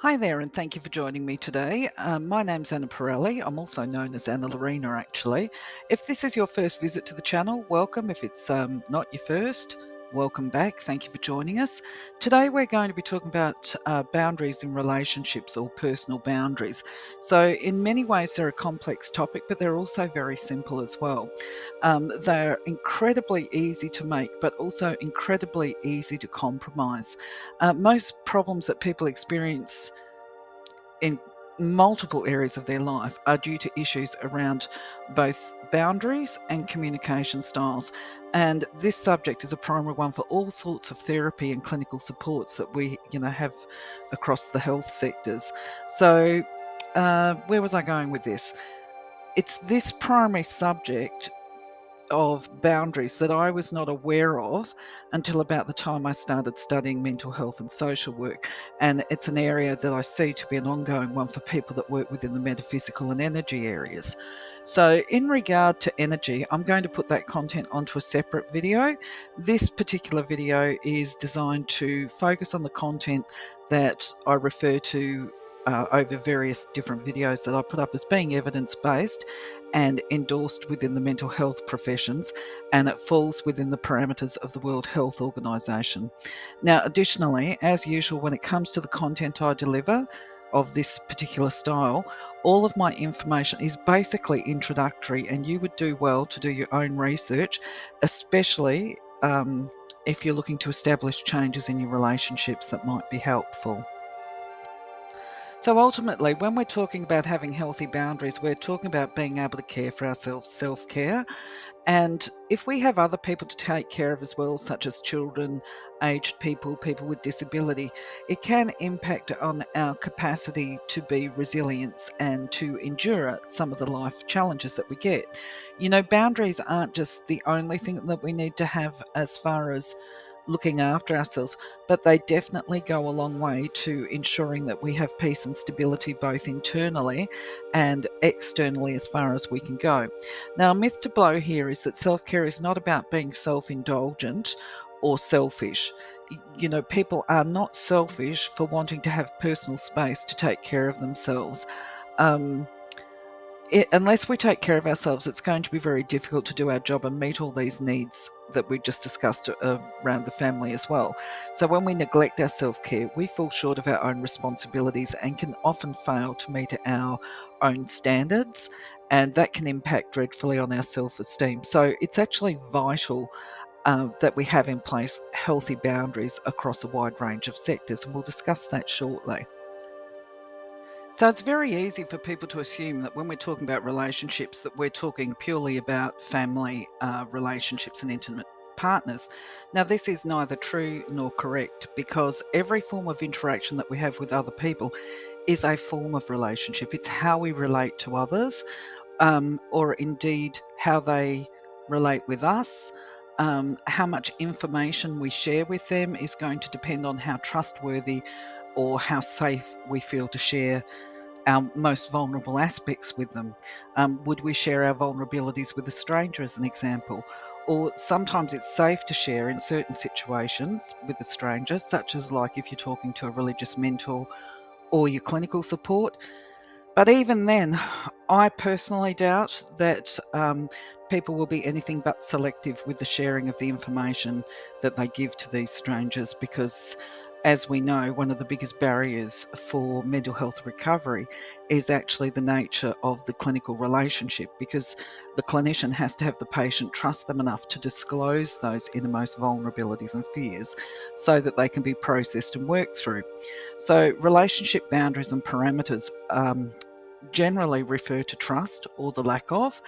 Hi there, and thank you for joining me today. My name's Anna Pirelli. I'm also known as Anna Lorena, actually. If this is your first visit to the channel, welcome. If it's not your first, welcome back. Thank you for joining us. Today, we're going to be talking about boundaries in relationships or personal boundaries. So, in many ways, they're a complex topic, but they're also very simple as well. They're incredibly easy to make, but also incredibly easy to compromise. Most problems that people experience in multiple areas of their life are due to issues around both boundaries and communication styles. And this subject is a primary one for all sorts of therapy and clinical supports that we, have across the health sectors. So, where was I going with this? It's this primary subject of boundaries that I was not aware of until about the time I started studying mental health and social work. And it's an area that I see to be an ongoing one for people that work within the metaphysical and energy areas. So, in regard to energy, I'm going to put that content onto a separate video. This particular video is designed to focus on the content that I refer to over various different videos that I put up as being evidence-based and endorsed within the mental health professions, and it falls within the parameters of the World Health Organization. Now, additionally, as usual, when it comes to the content I deliver of this particular style, all of my information is basically introductory, and you would do well to do your own research, especially if you're looking to establish changes in your relationships that might be helpful. So ultimately, when we're talking about having healthy boundaries, we're talking about being able to care for ourselves, self-care. And if we have other people to take care of as well, such as children, aged people, people with disability, it can impact on our capacity to be resilient and to endure some of the life challenges that we get. Boundaries aren't just the only thing that we need to have as far as looking after ourselves, but they definitely go a long way to ensuring that we have peace and stability both internally and externally as far as we can go. Now, a myth to blow here is that self-care is not about being self-indulgent or selfish. People are not selfish for wanting to have personal space to take care of themselves. Unless we take care of ourselves, it's going to be very difficult to do our job and meet all these needs that we just discussed around the family as well. So when we neglect our self-care, we fall short of our own responsibilities and can often fail to meet our own standards, and that can impact dreadfully on our self-esteem. So it's actually vital that we have in place healthy boundaries across a wide range of sectors, and we'll discuss that shortly. So it's very easy for people to assume that when we're talking about relationships, that we're talking purely about family relationships and intimate partners. Now, this is neither true nor correct, because every form of interaction that we have with other people is a form of relationship. It's how we relate to others, or indeed how they relate with us. How much information we share with them is going to depend on how trustworthy or how safe we feel to share our most vulnerable aspects with them. Would we share our vulnerabilities with a stranger, as an example? Or sometimes it's safe to share in certain situations with a stranger, such as like if you're talking to a religious mentor or your clinical support. But even then, I personally doubt that people will be anything but selective with the sharing of the information that they give to these strangers, because, as we know, one of the biggest barriers for mental health recovery is actually the nature of the clinical relationship, because the clinician has to have the patient trust them enough to disclose those innermost vulnerabilities and fears so that they can be processed and worked through. So relationship boundaries and parameters generally refer to trust or the lack of,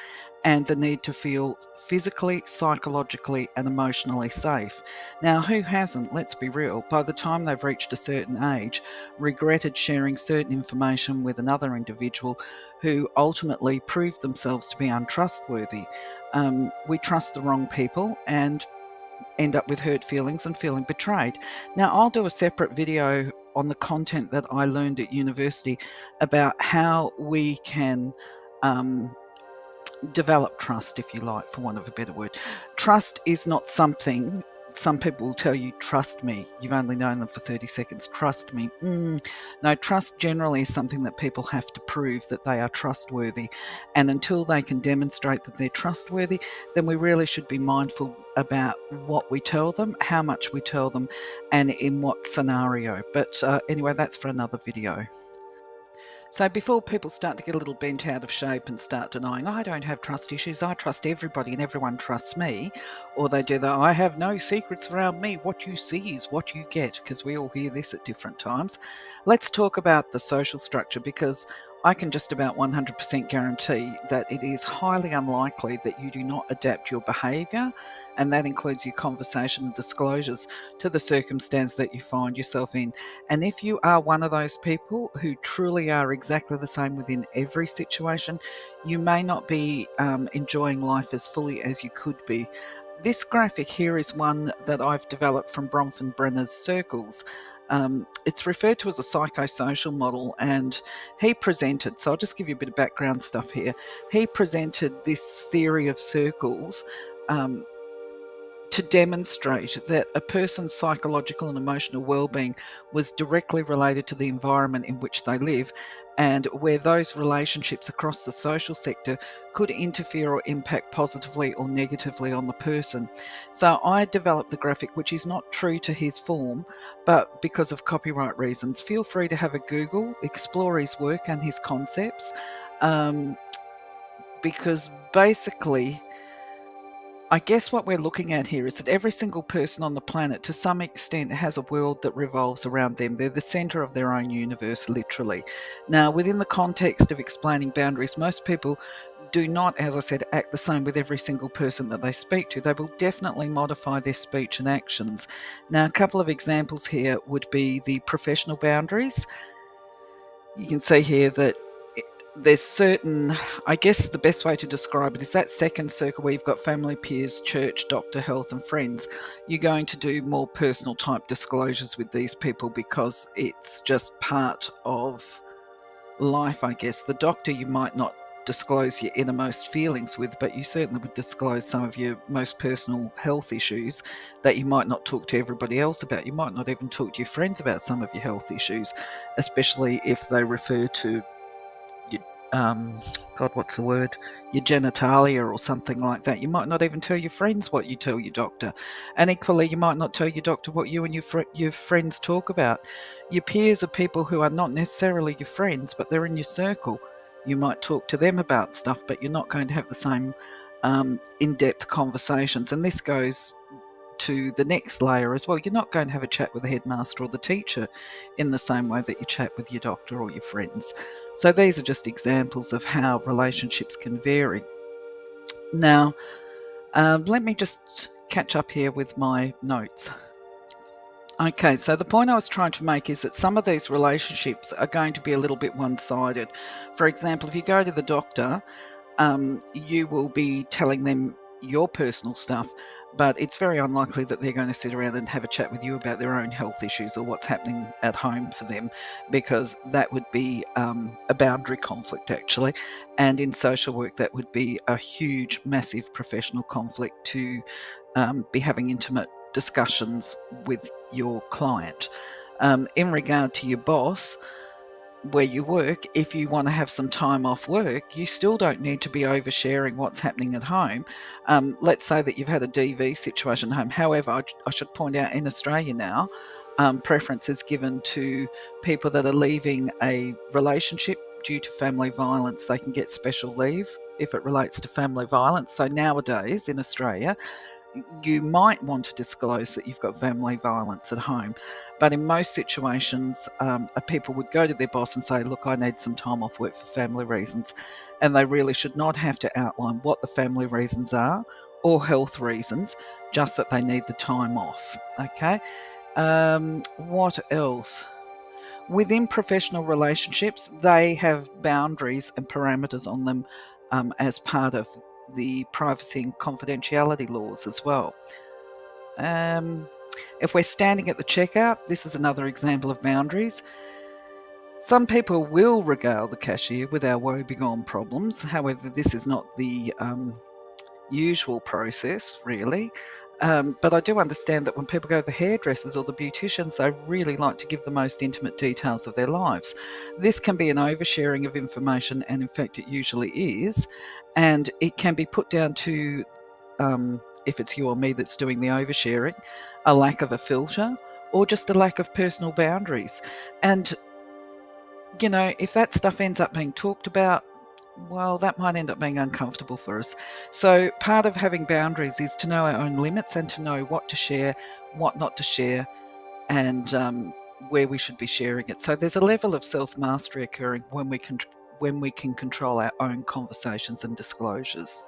and the need to feel physically, psychologically, and emotionally safe. Now, who hasn't, let's be real, by the time they've reached a certain age, regretted sharing certain information with another individual who ultimately proved themselves to be untrustworthy? We trust the wrong people and end up with hurt feelings and feeling betrayed. Now, I'll do a separate video on the content that I learned at university about how we can develop trust, if you like, for want of a better word. Trust is not something some people will tell you, trust me, you've only known them for 30 seconds, trust me. No, trust generally is something that people have to prove that they are trustworthy. And until they can demonstrate that they're trustworthy, then we really should be mindful about what we tell them, how much we tell them, and in what scenario. But anyway, that's for another video. So before people start to get a little bent out of shape and start denying, I don't have trust issues, I trust everybody and everyone trusts me, or they do the, I have no secrets around me, what you see is what you get, because we all hear this at different times. Let's talk about the social structure, because I can just about 100% guarantee that it is highly unlikely that you do not adapt your behaviour, and that includes your conversation and disclosures, to the circumstance that you find yourself in. And if you are one of those people who truly are exactly the same within every situation, you may not be enjoying life as fully as you could be. This graphic here is one that I've developed from Bronfenbrenners circles. It's referred to as a psychosocial model, and he presented, so I'll just give you a bit of background stuff here. He presented this theory of circles to demonstrate that a person's psychological and emotional well-being was directly related to the environment in which they live, and where those relationships across the social sector could interfere or impact positively or negatively on the person. So I developed the graphic, which is not true to his form, but because of copyright reasons, feel free to have a Google, explore his work and his concepts, because basically, I guess what we're looking at here is that every single person on the planet, to some extent, has a world that revolves around them. They're the center of their own universe, literally. Now, within the context of explaining boundaries, most people do not, as I said, act the same with every single person that they speak to. They will definitely modify their speech and actions. Now, a couple of examples here would be the professional boundaries. You can see here that there's certain, I guess the best way to describe it is that second circle where you've got family, peers, church, doctor, health, and friends. You're going to do more personal type disclosures with these people because it's just part of life, I guess. The doctor, you might not disclose your innermost feelings with, but you certainly would disclose some of your most personal health issues that you might not talk to everybody else about. You might not even talk to your friends about some of your health issues, especially if they refer to your, God, what's the word? Your genitalia or something like that. You might not even tell your friends what you tell your doctor. And equally, you might not tell your doctor what you and your friends talk about. Your peers are people who are not necessarily your friends, but they're in your circle. You might talk to them about stuff, but you're not going to have the same in-depth conversations. And this goes to the next layer as well. You're not going to have a chat with the headmaster or the teacher in the same way that you chat with your doctor or your friends. So these are just examples of how relationships can vary. Now, let me just catch up here with my notes. Okay, so the point I was trying to make is that some of these relationships are going to be a little bit one-sided. For example, if you go to the doctor, you will be telling them your personal stuff, but it's very unlikely that they're going to sit around and have a chat with you about their own health issues or what's happening at home for them, because that would be a boundary conflict, actually. And in social work, that would be a huge, massive professional conflict to be having intimate discussions with your client. In regard to your boss, where you work, if you want to have some time off work, you still don't need to be oversharing what's happening at home. Let's say that you've had a DV situation at home. However, I should point out in Australia now, preference is given to people that are leaving a relationship due to family violence. They can get special leave if it relates to family violence. So nowadays in Australia, you might want to disclose that you've got family violence at home. But in most situations, people would go to their boss and say, look, I need some time off work for family reasons. And they really should not have to outline what the family reasons are or health reasons, just that they need the time off. Okay. What else? Within professional relationships, they have boundaries and parameters on them as part of the privacy and confidentiality laws as well. If we're standing at the checkout, this is another example of boundaries. Some people will regale the cashier with our woebegone problems. However, this is not the usual process, really. But I do understand that when people go to the hairdressers or the beauticians, they really like to give the most intimate details of their lives. This can be an oversharing of information, and in fact, it usually is. And it can be put down to, if it's you or me that's doing the oversharing, a lack of a filter or just a lack of personal boundaries. And, if that stuff ends up being talked about, well, that might end up being uncomfortable for us. So, part of having boundaries is to know our own limits and to know what to share, what not to share, and where we should be sharing it. So, there's a level of self mastery occurring when we can control our own conversations and disclosures.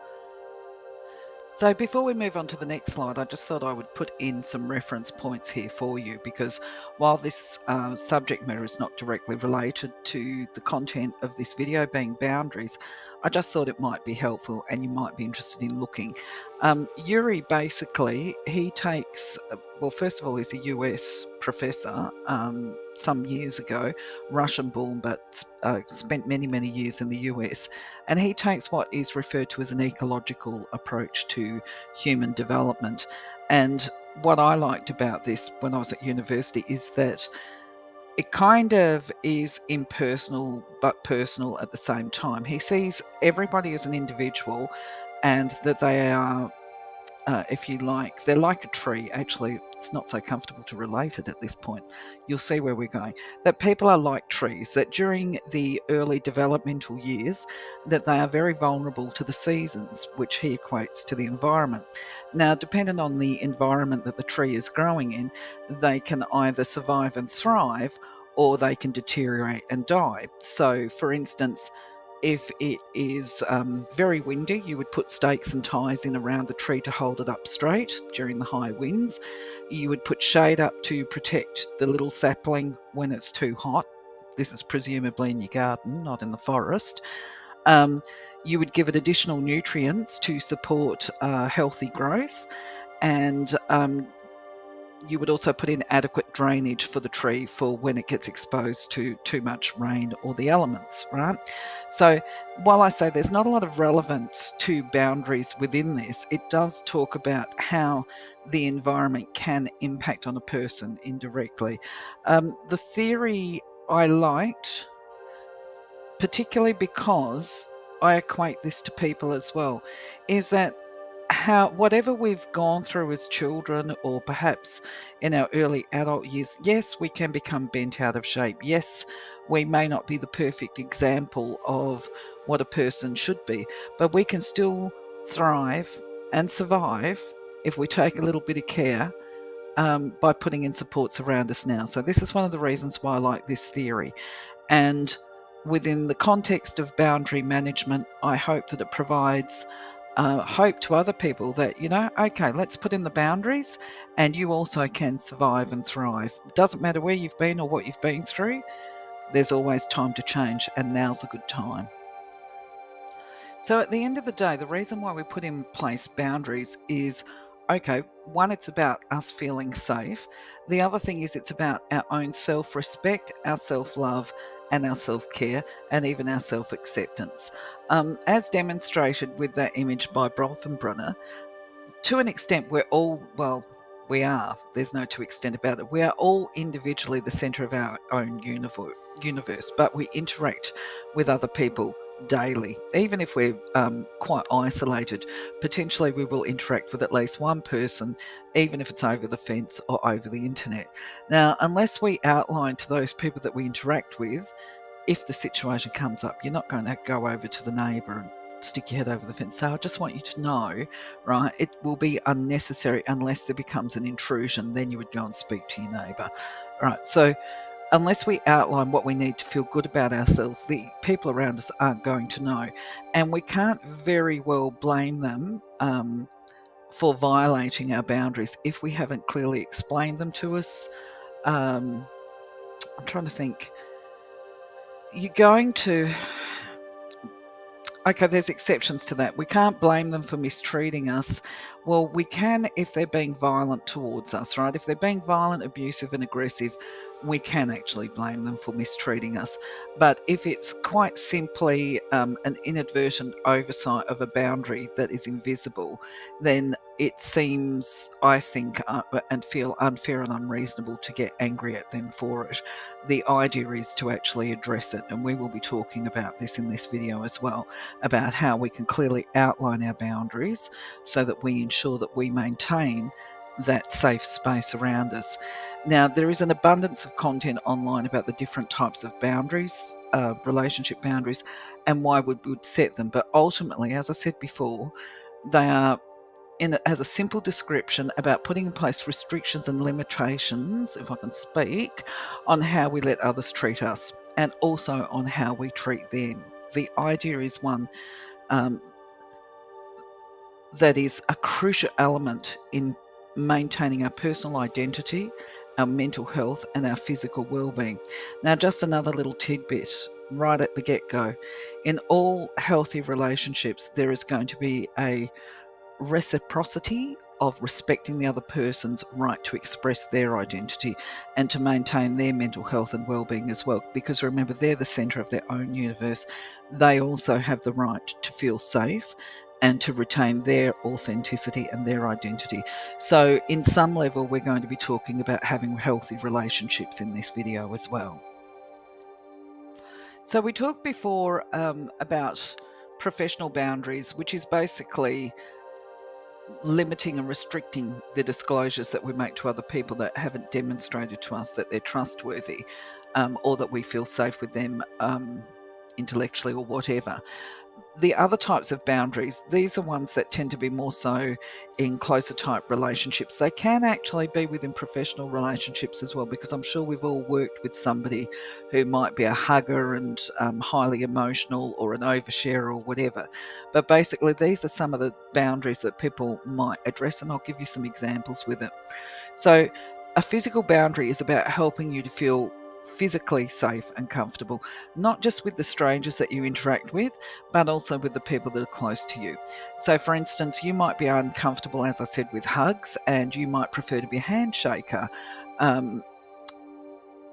So before we move on to the next slide, I just thought I would put in some reference points here for you, because while this subject matter is not directly related to the content of this video being boundaries, I just thought it might be helpful and you might be interested in looking. Yuri, basically, he takes, well, first of all, he's a US professor some years ago, Russian born, but spent many, many years in the US. And he takes what is referred to as an ecological approach to human development. And what I liked about this when I was at university is that it kind of is impersonal but personal at the same time. He sees everybody as an individual and that they are, if you like, they're like a tree. Actually, it's not so comfortable to relate it at this point. You'll see where we're going. That people are like trees, that during the early developmental years, that they are very vulnerable to the seasons, which he equates to the environment. Now, depending on the environment that the tree is growing in, they can either survive and thrive or they can deteriorate and die. So, for instance, if it is very windy, you would put stakes and ties in around the tree to hold it up straight during the high winds. You would put shade up to protect the little sapling when it's too hot. This is presumably in your garden, not in the forest. Um, you would give it additional nutrients to support healthy growth, and you would also put in adequate drainage for the tree for when it gets exposed to too much rain or the elements, right? So while I say there's not a lot of relevance to boundaries within this, it does talk about how the environment can impact on a person indirectly. The theory I liked, particularly because I equate this to people as well, is that how whatever we've gone through as children or perhaps in our early adult years, yes, we can become bent out of shape. Yes, we may not be the perfect example of what a person should be, but we can still thrive and survive if we take a little bit of care by putting in supports around us now. So this is one of the reasons why I like this theory. And within the context of boundary management, I hope that it provides hope to other people that, okay, let's put in the boundaries and you also can survive and thrive. It doesn't matter where you've been or what you've been through, there's always time to change, and now's a good time. So at the end of the day, the reason why we put in place boundaries is, okay, one, it's about us feeling safe. The other thing is it's about our own self-respect, our self-love, and our self-care, and even our self-acceptance. As demonstrated with that image by Bronfenbrenner, to an extent, we're all, well, we are, there's no to extent about it. We are all individually the center of our own universe, but we interact with other people daily. Even if we're quite isolated, potentially we will interact with at least one person, even if it's over the fence or over the internet. Now, unless we outline to those people that we interact with, if the situation comes up, you're not going to go over to the neighbour and stick your head over the fence. So I just want you to know, right, it will be unnecessary unless there becomes an intrusion. Then you would go and speak to your neighbour. Right. So unless we outline what we need to feel good about ourselves, the people around us aren't going to know. And we can't very well blame them for violating our boundaries if we haven't clearly explained them to us. I'm trying to think. You're going to Okay, there's exceptions to that. We can't blame them for mistreating us. Well, we can if they're being violent towards us, right? If they're being violent, abusive, and aggressive, we can actually blame them for mistreating us. But if it's quite simply an inadvertent oversight of a boundary that is invisible, then it seems, I think, and feel unfair and unreasonable to get angry at them for it. The idea is to actually address it, and we will be talking about this in this video as well, about how we can clearly outline our boundaries so that we ensure that we maintain that safe space around us. Now, there is an abundance of content online about the different types of boundaries, relationship boundaries, and why we would set them. But ultimately, as I said before, they are as a simple description about putting in place restrictions and limitations, if I can speak, on how we let others treat us and also on how we treat them. The idea is one that is a crucial element in maintaining our personal identity, our mental health, and our physical well-being. Now, just another little tidbit right at the get-go. In all healthy relationships, there is going to be a reciprocity of respecting the other person's right to express their identity and to maintain their mental health and well-being as well, because remember, they're the center of their own universe. They also have the right to feel safe and to retain their authenticity and their identity. So in some level, we're going to be talking about having healthy relationships in this video as well. So we talked before about professional boundaries, which is basically limiting and restricting the disclosures that we make to other people that haven't demonstrated to us that they're trustworthy, or that we feel safe with them intellectually or whatever. The other types of boundaries, these are ones that tend to be more so in closer type relationships. They can actually be within professional relationships as well, because I'm sure we've all worked with somebody who might be a hugger and highly emotional, or an oversharer or whatever. But basically, these are some of the boundaries that people might address, and I'll give you some examples with it. So a physical boundary is about helping you to feel physically safe and comfortable, not just with the strangers that you interact with, but also with the people that are close to you. So for instance, you might be uncomfortable, as I said, with hugs, and you might prefer to be a handshaker,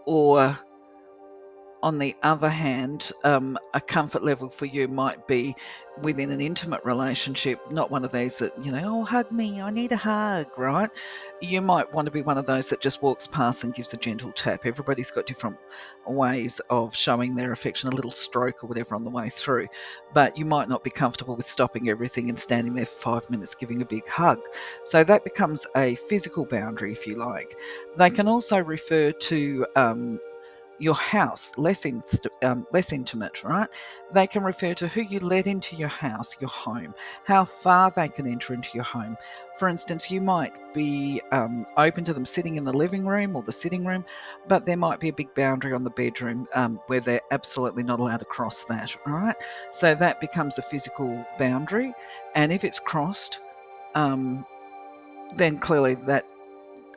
or on the other hand, a comfort level for you might be within an intimate relationship, not one of these that, oh, hug me, I need a hug, right? You might want to be one of those that just walks past and gives a gentle tap. Everybody's got different ways of showing their affection, a little stroke or whatever on the way through. But you might not be comfortable with stopping everything and standing there for 5 minutes giving a big hug. So that becomes a physical boundary, if you like. They can also refer to your house, less intimate, right? They can refer to who you let into your house, your home, how far they can enter into your home. For instance, you might be open to them sitting in the living room or the sitting room, but there might be a big boundary on the bedroom where they're absolutely not allowed to cross that, all right? So that becomes a physical boundary, and if it's crossed, then clearly that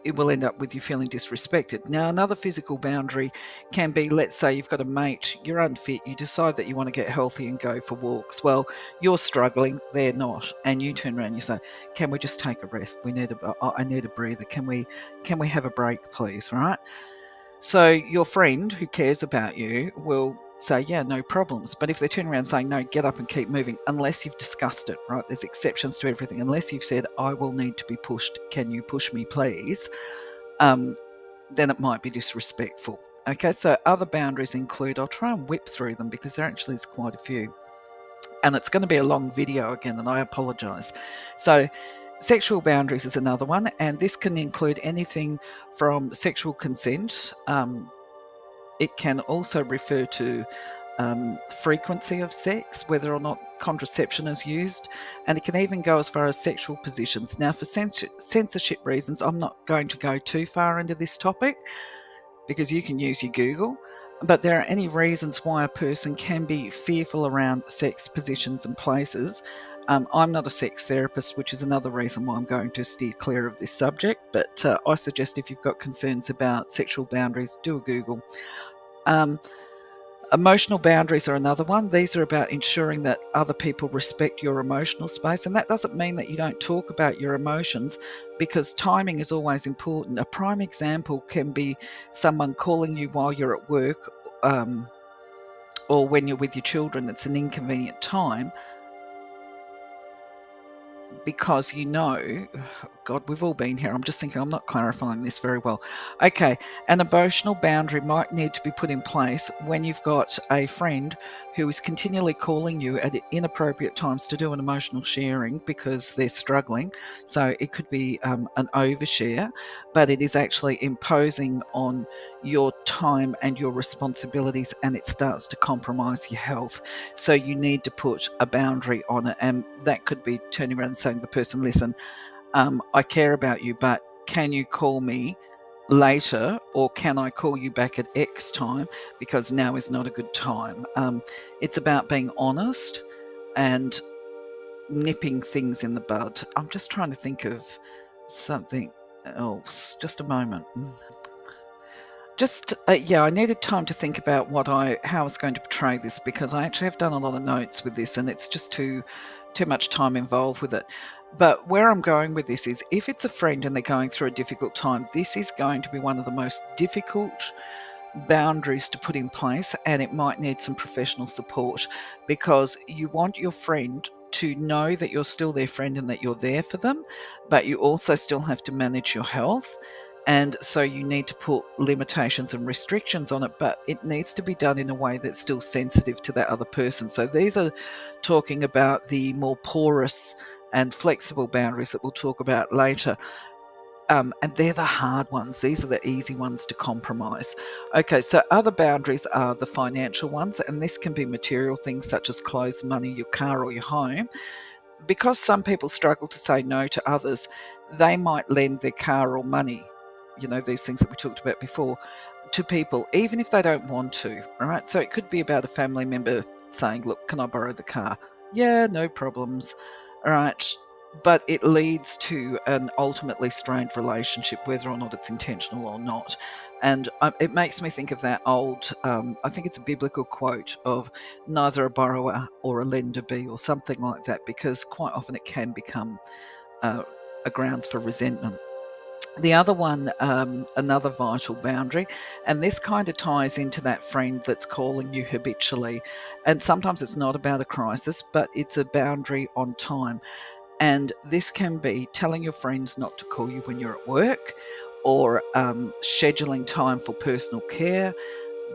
it will end up with you feeling disrespected. Now, another physical boundary can be, let's say you've got a mate, you're unfit, you decide that you want to get healthy and go for walks. Well, you're struggling, they're not, and you turn around and you say, "Can we just take a rest? I need a breather. Can we have a break, please?" Right? So your friend who cares about you will say, "Yeah, no problems." But if they turn around saying, "No, get up and keep moving," unless you've discussed it, right? There's exceptions to everything. Unless you've said, "I will need to be pushed. Can you push me, please?" Then it might be disrespectful. Okay, so other boundaries include, I'll try and whip through them because there actually is quite a few. And it's going to be a long video again, and I apologize. So sexual boundaries is another one, and this can include anything from sexual consent. It can also refer to frequency of sex, whether or not contraception is used, and it can even go as far as sexual positions. Now, for censorship reasons, I'm not going to go too far into this topic because you can use your Google, but there are any reasons why a person can be fearful around sex positions and places. I'm not a sex therapist, which is another reason why I'm going to steer clear of this subject, but I suggest if you've got concerns about sexual boundaries, do a Google. Emotional boundaries are another one. These are about ensuring that other people respect your emotional space. And that doesn't mean that you don't talk about your emotions, because timing is always important. A prime example can be someone calling you while you're at work, or when you're with your children. It's an inconvenient time. because God, we've all been here. I'm just thinking, I'm not clarifying this very well. Okay, an emotional boundary might need to be put in place when you've got a friend who is continually calling you at inappropriate times to do an emotional sharing because they're struggling. So it could be an overshare, but it is actually imposing on your time and your responsibilities, and it starts to compromise your health. So you need to put a boundary on it, and that could be turning around and saying to the person, listen, I care about you, but can you call me later, or can I call you back at X time because now is not a good time? It's about being honest and nipping things in the bud. I'm just trying to think of something else. Just a moment. I needed time to think about how I was going to portray this, because I actually have done a lot of notes with this, and it's just too much time involved with it. But where I'm going with this is, if it's a friend and they're going through a difficult time, this is going to be one of the most difficult boundaries to put in place, and it might need some professional support, because you want your friend to know that you're still their friend and that you're there for them, but you also still have to manage your health. And so you need to put limitations and restrictions on it, but it needs to be done in a way that's still sensitive to that other person. So these are talking about the more porous and flexible boundaries that we'll talk about later. And they're the hard ones. These are the easy ones to compromise. Okay, so other boundaries are the financial ones, and this can be material things such as clothes, money, your car, or your home. Because some people struggle to say no to others, they might lend their car or money, these things that we talked about before, to people, even if they don't want to. All right. So it could be about a family member saying, look, can I borrow the car? Yeah, no problems. All right. But it leads to an ultimately strained relationship, whether or not it's intentional or not. And it makes me think of that old, I think it's a biblical quote of neither a borrower or a lender be, or something like that, because quite often it can become uh, a grounds for resentment. The other one, another vital boundary, and this kind of ties into that friend that's calling you habitually. And sometimes it's not about a crisis, but it's a boundary on time. And this can be telling your friends not to call you when you're at work, or scheduling time for personal care,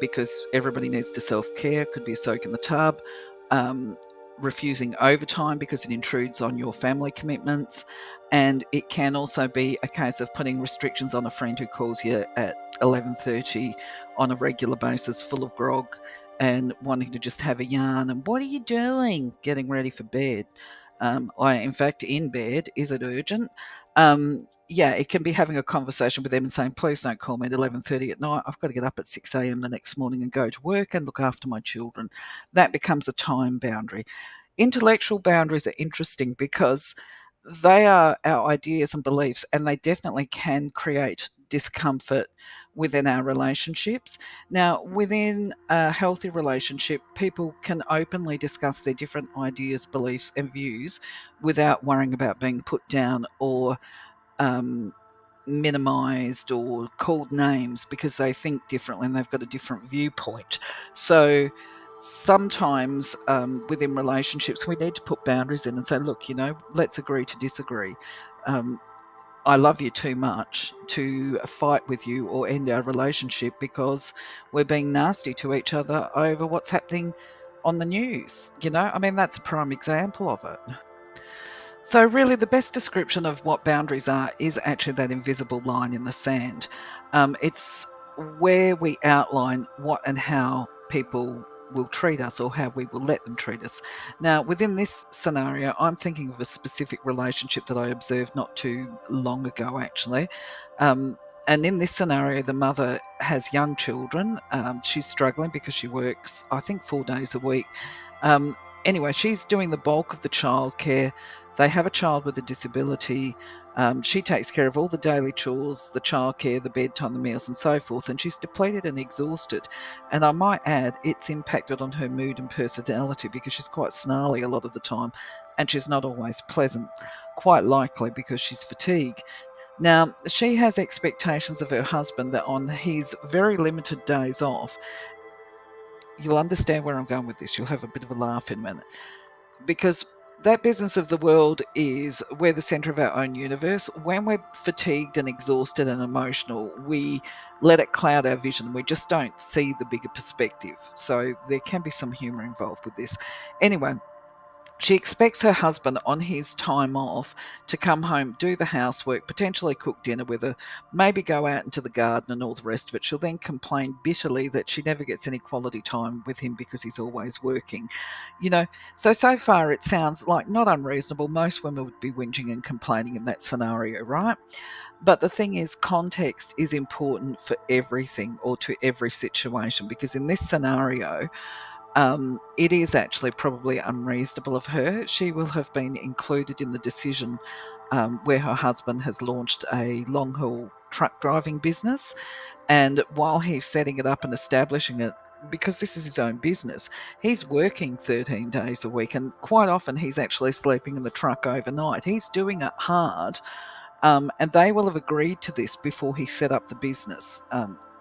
because everybody needs to self-care. Could be a soak in the tub. um, Refusing overtime because it intrudes on your family commitments. And it can also be a case of putting restrictions on a friend who calls you at 11:30 on a regular basis, full of grog and wanting to just have a yarn. And what are you doing? Getting ready for bed. In fact, in bed. Is it urgent? Yeah, it can be having a conversation with them and saying, please don't call me at 11:30 at night. I've got to get up at 6 a.m. the next morning and go to work and look after my children. That becomes a time boundary. Intellectual boundaries are interesting because they are our ideas and beliefs, and they definitely can create discomfort within our relationships. Now, within a healthy relationship, people can openly discuss their different ideas, beliefs, and views without worrying about being put down or um, minimized or called names because they think differently and they've got a different viewpoint. So sometimes within relationships, we need to put boundaries in and say, look, let's agree to disagree. Um, I love you too much to fight with you or end our relationship because we're being nasty to each other over what's happening on the news. I mean, that's a prime example of it. So, really, the best description of what boundaries are is actually that invisible line in the sand. It's where we outline what and how people will treat us, or how we will let them treat us. Now, within this scenario, I'm thinking of a specific relationship that I observed not too long ago, actually. Um, and in this scenario, the mother has young children. She's struggling because she works, I think, 4 days a week. Um, anyway, she's doing the bulk of the childcare. They have a child with a disability. She takes care of all the daily chores, the childcare, the bedtime, the meals, and so forth. And she's depleted and exhausted. And I might add, it's impacted on her mood and personality because she's quite snarly a lot of the time, and she's not always pleasant, quite likely because she's fatigued. Now, she has expectations of her husband that on his very limited days off, you'll understand where I'm going with this. You'll have a bit of a laugh in a minute. Because That business of the world is we're the center of our own universe. When we're fatigued and exhausted and emotional, we let it cloud our vision. We just don't see the bigger perspective. So there can be some humor involved with this. Anyway, she expects her husband on his time off to come home, do the housework, potentially cook dinner with her, maybe go out into the garden and all the rest of it. She'll then complain bitterly that she never gets any quality time with him because he's always working. You know, so far it sounds like not unreasonable. Most women would be whinging and complaining in that scenario, right? But the thing is, context is important for everything or to every situation, because in this scenario, it is actually probably unreasonable of her. She will have been included in the decision where her husband has launched a long haul truck driving business. And while he's setting it up and establishing it, because this is his own business, he's working 13 days a week. And quite often he's actually sleeping in the truck overnight. He's doing it hard. And they will have agreed to this before he set up the business.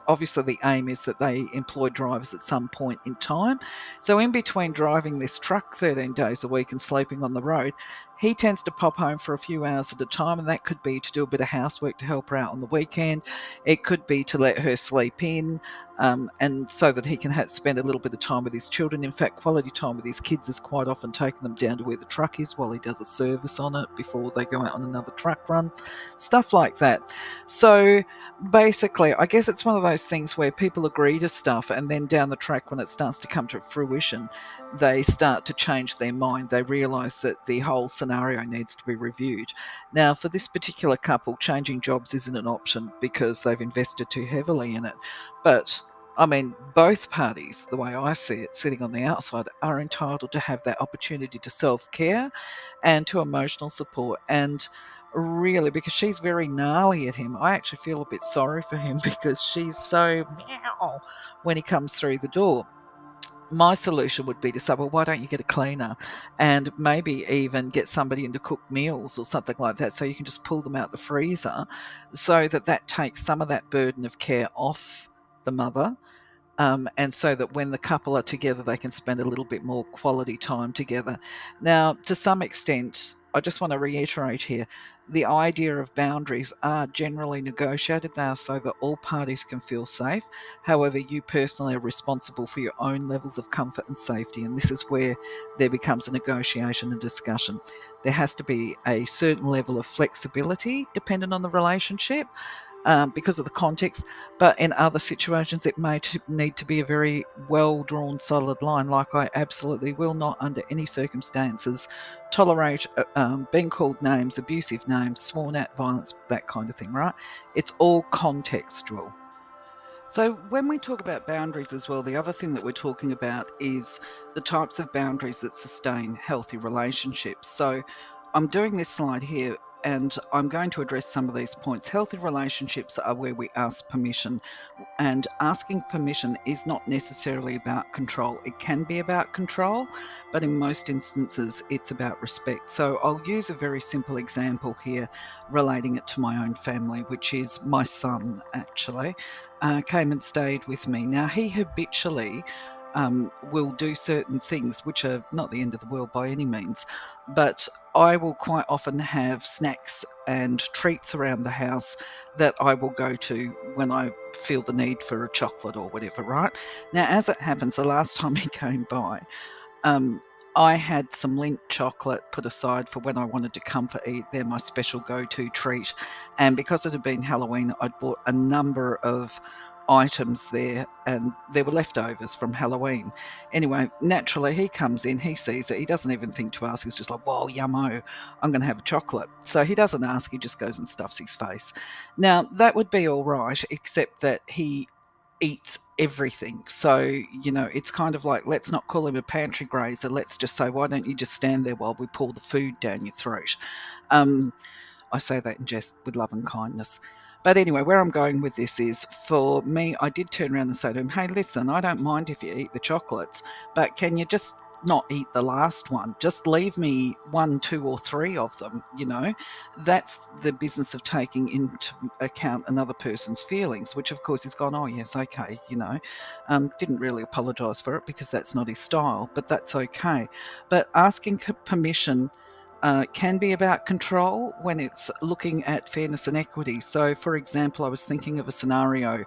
Obviously, the aim is that they employ drivers at some point in time. So, in between driving this truck 13 days a week and sleeping on the road, he tends to pop home for a few hours at a time, and that could be to do a bit of housework to help her out on the weekend. It could be to let her sleep in, and so that he can spend a little bit of time with his children. In fact, quality time with his kids is quite often taking them down to where the truck is while he does a service on it before they go out on another truck run, stuff like that. So basically, I guess it's one of those things where people agree to stuff, and then down the track, when it starts to come to fruition, they start to change their mind. They realise that the whole scenario needs to be reviewed. Now, for this particular couple, changing jobs isn't an option because they've invested too heavily in it. But I mean, both parties, the way I see it, sitting on the outside, are entitled to have that opportunity to self care and to emotional support. And really, because she's very gnarly at him, I actually feel a bit sorry for him because she's so meow when he comes through the door. My solution would be to say, well, why don't you get a cleaner and maybe even get somebody in to cook meals or something like that, so you can just pull them out the freezer, so that that takes some of that burden of care off the mother, and so that when the couple are together, they can spend a little bit more quality time together. Now, to some extent, I just want to reiterate here, the idea of boundaries are generally negotiated. They are so that all parties can feel safe. However, you personally are responsible for your own levels of comfort and safety, and this is where there becomes a negotiation and discussion. There has to be a certain level of flexibility dependent on the relationship, because of the context. But in other situations, it may need to be a very well drawn, solid line. Like, I absolutely will not, under any circumstances, tolerate being called names, abusive names, sworn at, violence, that kind of thing, right? It's all contextual. So, when we talk about boundaries as well, the other thing that we're talking about is the types of boundaries that sustain healthy relationships. So, I'm doing this slide here and I'm going to address some of these points. Healthy relationships are where we ask permission, and asking permission is not necessarily about control. It can be about control, but in most instances, it's about respect. So I'll use a very simple example here, relating it to my own family, which is my son actually came and stayed with me. Now, he habitually will do certain things which are not the end of the world by any means, but I will quite often have snacks and treats around the house that I will go to when I feel the need for a chocolate or whatever, right? Now, as it happens, the last time he came by, um, I had some Lindt chocolate put aside for when I wanted to comfort eat. They're my special go to treat. And because it had been Halloween, I'd bought a number of items there and there were leftovers from Halloween. Anyway, naturally, he comes in, he sees it, he doesn't even think to ask. He's just like, whoa, yummo, I'm going to have a chocolate. So he doesn't ask, he just goes and stuffs his face. Now, that would be all right, except that he eats everything. So, it's kind of like, let's not call him a pantry grazer. Let's just say, why don't you just stand there while we pour the food down your throat? Um, I say that in jest with love and kindness. But anyway, where I'm going with this is, for me, I did turn around and say to him, hey, listen, I don't mind if you eat the chocolates, but can you just not eat the last one. Just leave me 1, 2, or 3 of them, That's the business of taking into account another person's feelings, which of course he's gone, oh, yes, okay, Didn't really apologise for it because that's not his style, but that's okay. But asking permission can be about control when it's looking at fairness and equity. So, for example, I was thinking of a scenario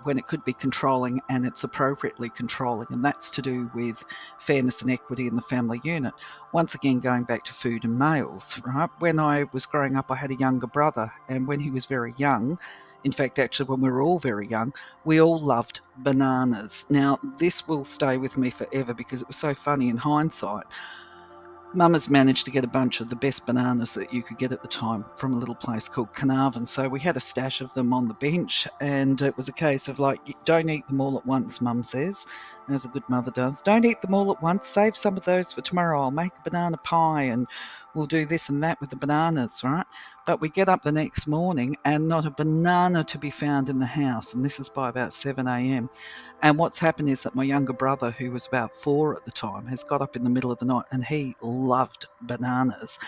when it could be controlling and it's appropriately controlling, and that's to do with fairness and equity in the family unit. Once again, going back to food and males, right? When I was growing up, I had a younger brother, and when he was very young, in fact, actually, when we were all very young, we all loved bananas. Now, this will stay with me forever because it was so funny in hindsight. Mum has managed to get a bunch of the best bananas that you could get at the time from a little place called Carnarvon. So we had a stash of them on the bench, and it was a case of like, don't eat them all at once, Mum says, as a good mother does. Don't eat them all at once. Save some of those for tomorrow. I'll make a banana pie and we'll do this and that with the bananas, right? But we get up the next morning and not a banana to be found in the house. And this is by about 7 a.m. And what's happened is that my younger brother, who was about 4 at the time, has got up in the middle of the night and he loved bananas.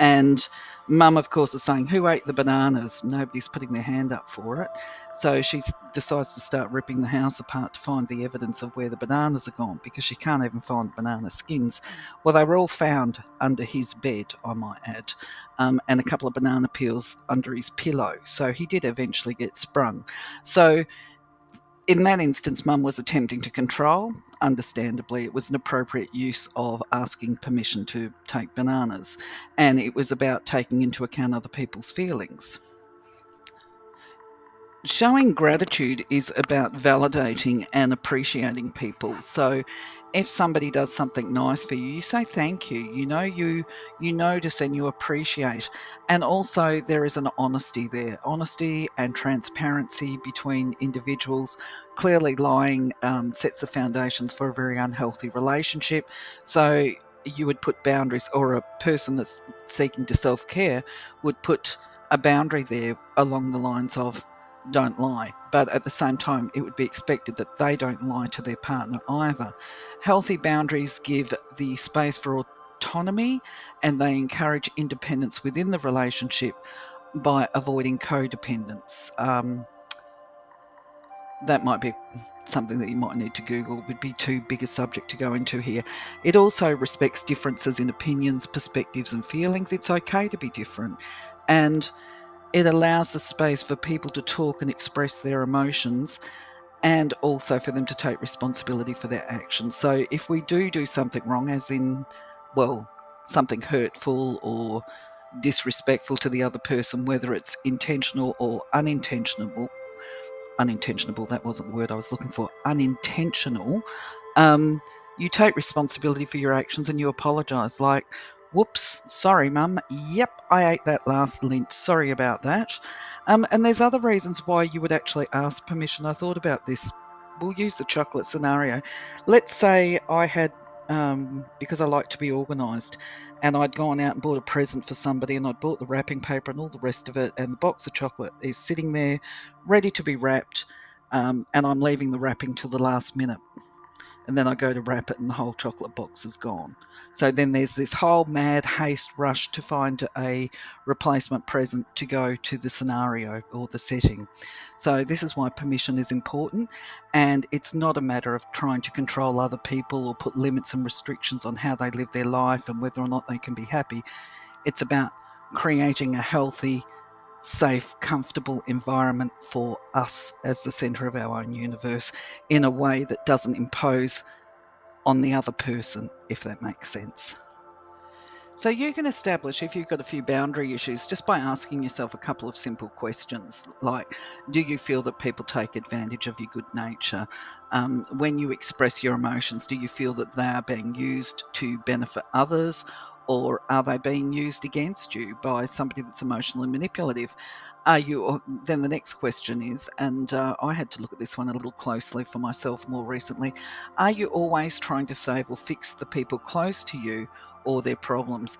And Mum, of course, is saying, who ate the bananas? Nobody's putting their hand up for it. So she decides to start ripping the house apart to find the evidence of where the bananas are gone, because she can't even find banana skins. Well, they were all found under his bed, I might add, and a couple of banana peels under his pillow. So he did eventually get sprung. So in that instance, Mum was attempting to control. Understandably, it was an appropriate use of asking permission to take bananas, and it was about taking into account other people's feelings. Showing gratitude is about validating and appreciating people. So if somebody does something nice for you, you say thank you. You notice and you appreciate. And also there is an honesty there. Honesty and transparency between individuals. Clearly lying sets the foundations for a very unhealthy relationship. So you would put boundaries, or a person that's seeking to self-care would put a boundary there along the lines of, don't lie, but at the same time, it would be expected that they don't lie to their partner either. Healthy boundaries give the space for autonomy, and they encourage independence within the relationship by avoiding codependence. That might be something that you might need to Google. It would be too big a subject to go into here. It also respects differences in opinions, perspectives, and feelings. It's okay to be different. And it allows the space for people to talk and express their emotions, and also for them to take responsibility for their actions. So if we do something wrong, as in, well, something hurtful or disrespectful to the other person, whether it's intentional or unintentional, that wasn't the word I was looking for, unintentional, you take responsibility for your actions and you apologise. Like, whoops, sorry, Mum. Yep, I ate that last Lint. Sorry about that. And there's other reasons why you would actually ask permission. I thought about this. We'll use the chocolate scenario. Let's say I had, because I like to be organised, and I'd gone out and bought a present for somebody, and I'd bought the wrapping paper and all the rest of it, and the box of chocolate is sitting there ready to be wrapped, and I'm leaving the wrapping till the last minute. And then I go to wrap it and the whole chocolate box is gone. So then there's this whole mad haste rush to find a replacement present to go to the scenario or the setting. So this is why permission is important, and it's not a matter of trying to control other people or put limits and restrictions on how they live their life and whether or not they can be happy. It's about creating a healthy, safe, comfortable environment for us as the centre of our own universe, in a way that doesn't impose on the other person, if that makes sense. So you can establish if you've got a few boundary issues just by asking yourself a couple of simple questions, like, do you feel that people take advantage of your good nature? When you express your emotions, do you feel that they are being used to benefit others, or are they being used against you by somebody that's emotionally manipulative? Then the next question is, and I had to look at this one a little closely for myself more recently, are you always trying to save or fix the people close to you or their problems?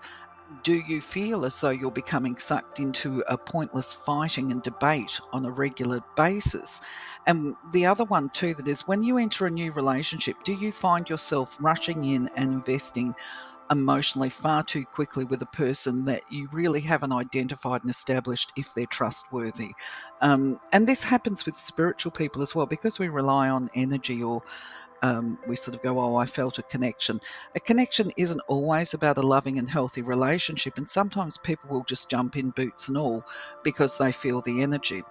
Do you feel as though you're becoming sucked into a pointless fighting and debate on a regular basis? And the other one, too, that is when you enter a new relationship, do you find yourself rushing in and investing emotionally far too quickly with a person that you really haven't identified and established if they're trustworthy? And this happens with spiritual people as well, because we rely on energy, or we sort of go, oh, I felt a connection. A connection isn't always about a loving and healthy relationship. And sometimes people will just jump in, boots and all, because they feel the energy.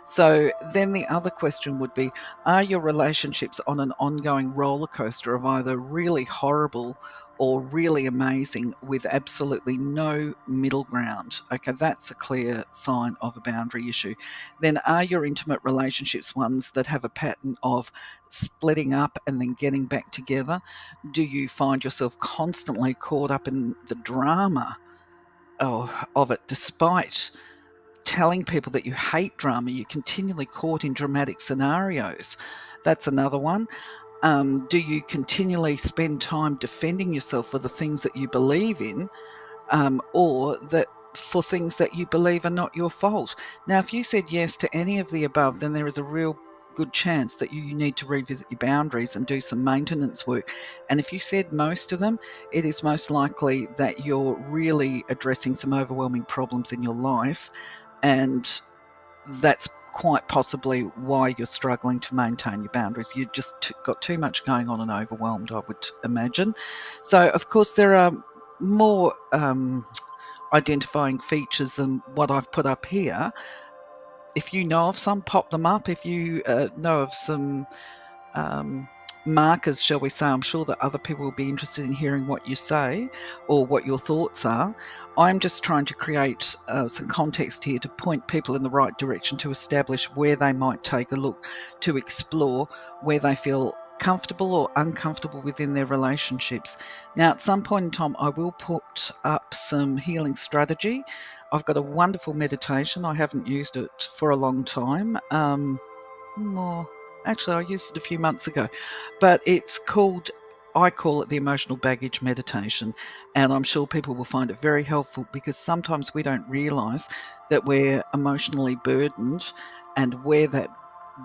So then the other question would be, are your relationships on an ongoing roller coaster of either really horrible or really amazing with absolutely no middle ground? Okay, that's a clear sign of a boundary issue. Then are your intimate relationships ones that have a pattern of splitting up and then getting back together? Do you find yourself constantly caught up in the drama of it, despite telling people that you hate drama? You're continually caught in dramatic scenarios. That's another one. Do you continually spend time defending yourself for the things that you believe in, or that for things that you believe are not your fault? Now, if you said yes to any of the above, then there is a real good chance that you need to revisit your boundaries and do some maintenance work. And if you said most of them, it is most likely that you're really addressing some overwhelming problems in your life, and that's quite possibly why you're struggling to maintain your boundaries. You just got too much going on and overwhelmed, I would imagine. So, of course, there are more identifying features than what I've put up here. If you know of some, pop them up. If you know of some markers, shall we say, I'm sure that other people will be interested in hearing what you say or what your thoughts are. I'm just trying to create some context here to point people in the right direction, to establish where they might take a look, to explore where they feel comfortable or uncomfortable within their relationships. Now, at some point in time, I will put up some healing strategy. I've got a wonderful meditation. I haven't used it for a long time. More Actually, I used it a few months ago, but I call it the emotional baggage meditation. And I'm sure people will find it very helpful, because sometimes we don't realize that we're emotionally burdened and where that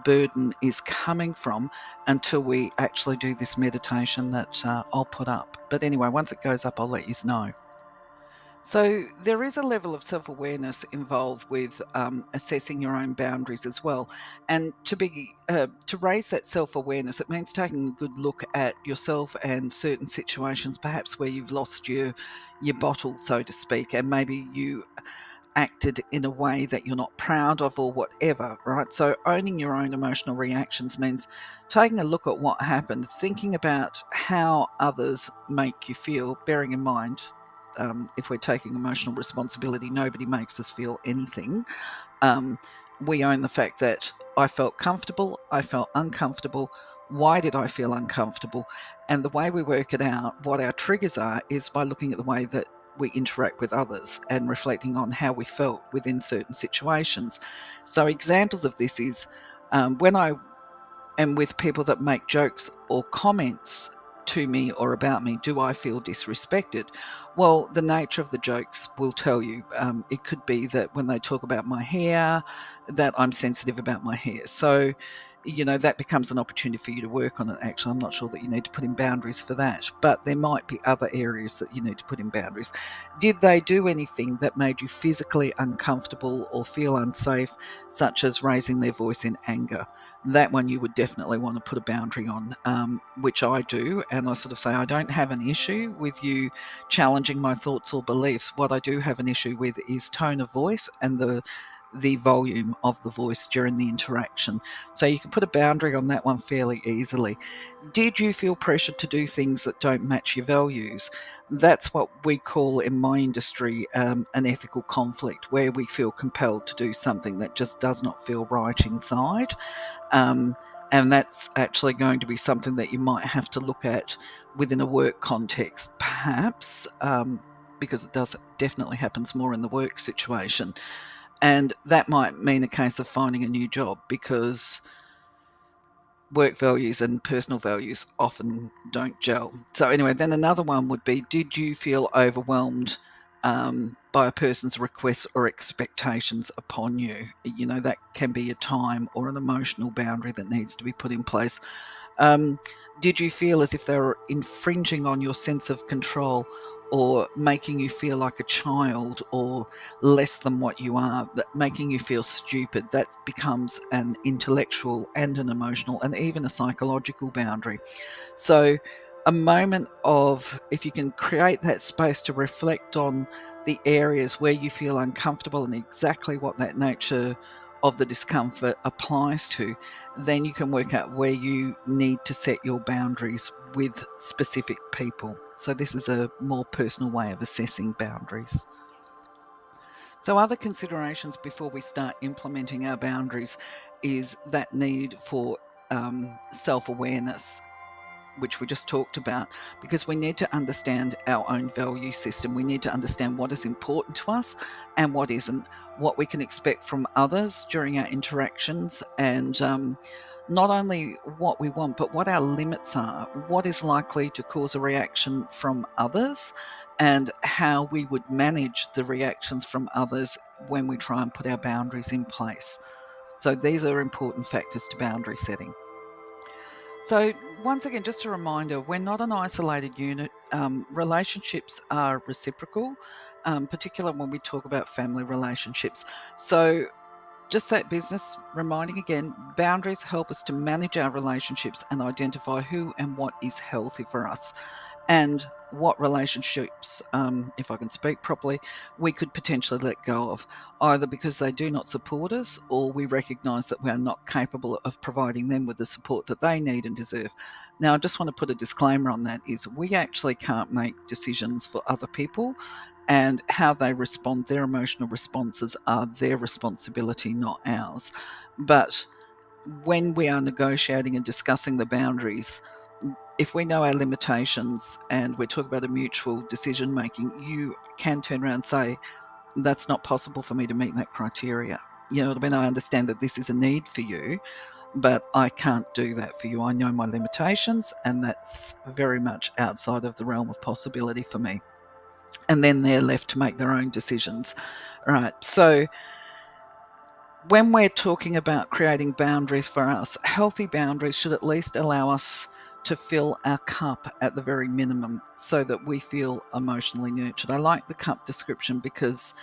burden is coming from until we actually do this meditation that I'll put up. But anyway, once it goes up, I'll let you know. So there is a level of self-awareness involved with assessing your own boundaries as well, and to raise that self-awareness, it means taking a good look at yourself and certain situations, perhaps where you've lost your bottle, so to speak, and maybe you acted in a way that you're not proud of or whatever, right? So owning your own emotional reactions means taking a look at what happened, thinking about how others make you feel, bearing in mind, if we're taking emotional responsibility, nobody makes us feel anything. Um, we own the fact that I felt comfortable, I felt uncomfortable. Why did I feel uncomfortable? And the way we work it out, what our triggers are, is by looking at the way that we interact with others and reflecting on how we felt within certain situations. So, examples of this is when I am with people that make jokes or comments to me or about me, do I feel disrespected? Well, the nature of the jokes will tell you. It could be that when they talk about my hair, that I'm sensitive about my hair. So, that becomes an opportunity for you to work on it. Actually, I'm not sure that you need to put in boundaries for that, but there might be other areas that you need to put in boundaries. Did they do anything that made you physically uncomfortable or feel unsafe, such as raising their voice in anger? That one you would definitely want to put a boundary on, which I do. And I sort of say, I don't have an issue with you challenging my thoughts or beliefs. What I do have an issue with is tone of voice and the volume of the voice during the interaction. So you can put a boundary on that one fairly easily. Did you feel pressured to do things that don't match your values? That's what we call in my industry an ethical conflict, where we feel compelled to do something that just does not feel right inside. Um, and that's actually going to be something that you might have to look at within a work context, perhaps, because it does definitely happens more in the work situation. And that might mean a case of finding a new job, because work values and personal values often don't gel. So, anyway, then another one would be, did you feel overwhelmed by a person's requests or expectations upon you. That can be a time or an emotional boundary that needs to be put in place. Did you feel as if they were infringing on your sense of control, or making you feel like a child or less than what you are, that making you feel stupid? That becomes an intellectual and an emotional and even a psychological boundary. So, a moment of, if you can create that space to reflect on the areas where you feel uncomfortable and exactly what that nature of the discomfort applies to, then you can work out where you need to set your boundaries with specific people. So, this is a more personal way of assessing boundaries. So, other considerations before we start implementing our boundaries is that need for self awareness, which we just talked about, because we need to understand our own value system. We need to understand what is important to us and what isn't, what we can expect from others during our interactions, and not only what we want, but what our limits are, what is likely to cause a reaction from others, and how we would manage the reactions from others when we try and put our boundaries in place. So, these are important factors to boundary setting. So, once again, just a reminder, we're not an isolated unit. Relationships are reciprocal, particularly when we talk about family relationships. So, just that business, reminding again, boundaries help us to manage our relationships and identify who and what is healthy for us, and what relationships, if I can speak properly, we could potentially let go of, either because they do not support us or we recognise that we are not capable of providing them with the support that they need and deserve. Now, I just want to put a disclaimer on that, is we actually can't make decisions for other people, and how they respond, their emotional responses are their responsibility, not ours. But when we are negotiating and discussing the boundaries, if we know our limitations and we're talking about a mutual decision making, you can turn around and say, that's not possible for me to meet that criteria. You know what I mean? I understand that this is a need for you, but I can't do that for you. I know my limitations, and that's very much outside of the realm of possibility for me. And then they're left to make their own decisions. Right. So, when we're talking about creating boundaries for us, healthy boundaries should at least allow us to fill our cup at the very minimum so that we feel emotionally nurtured. I like the cup description because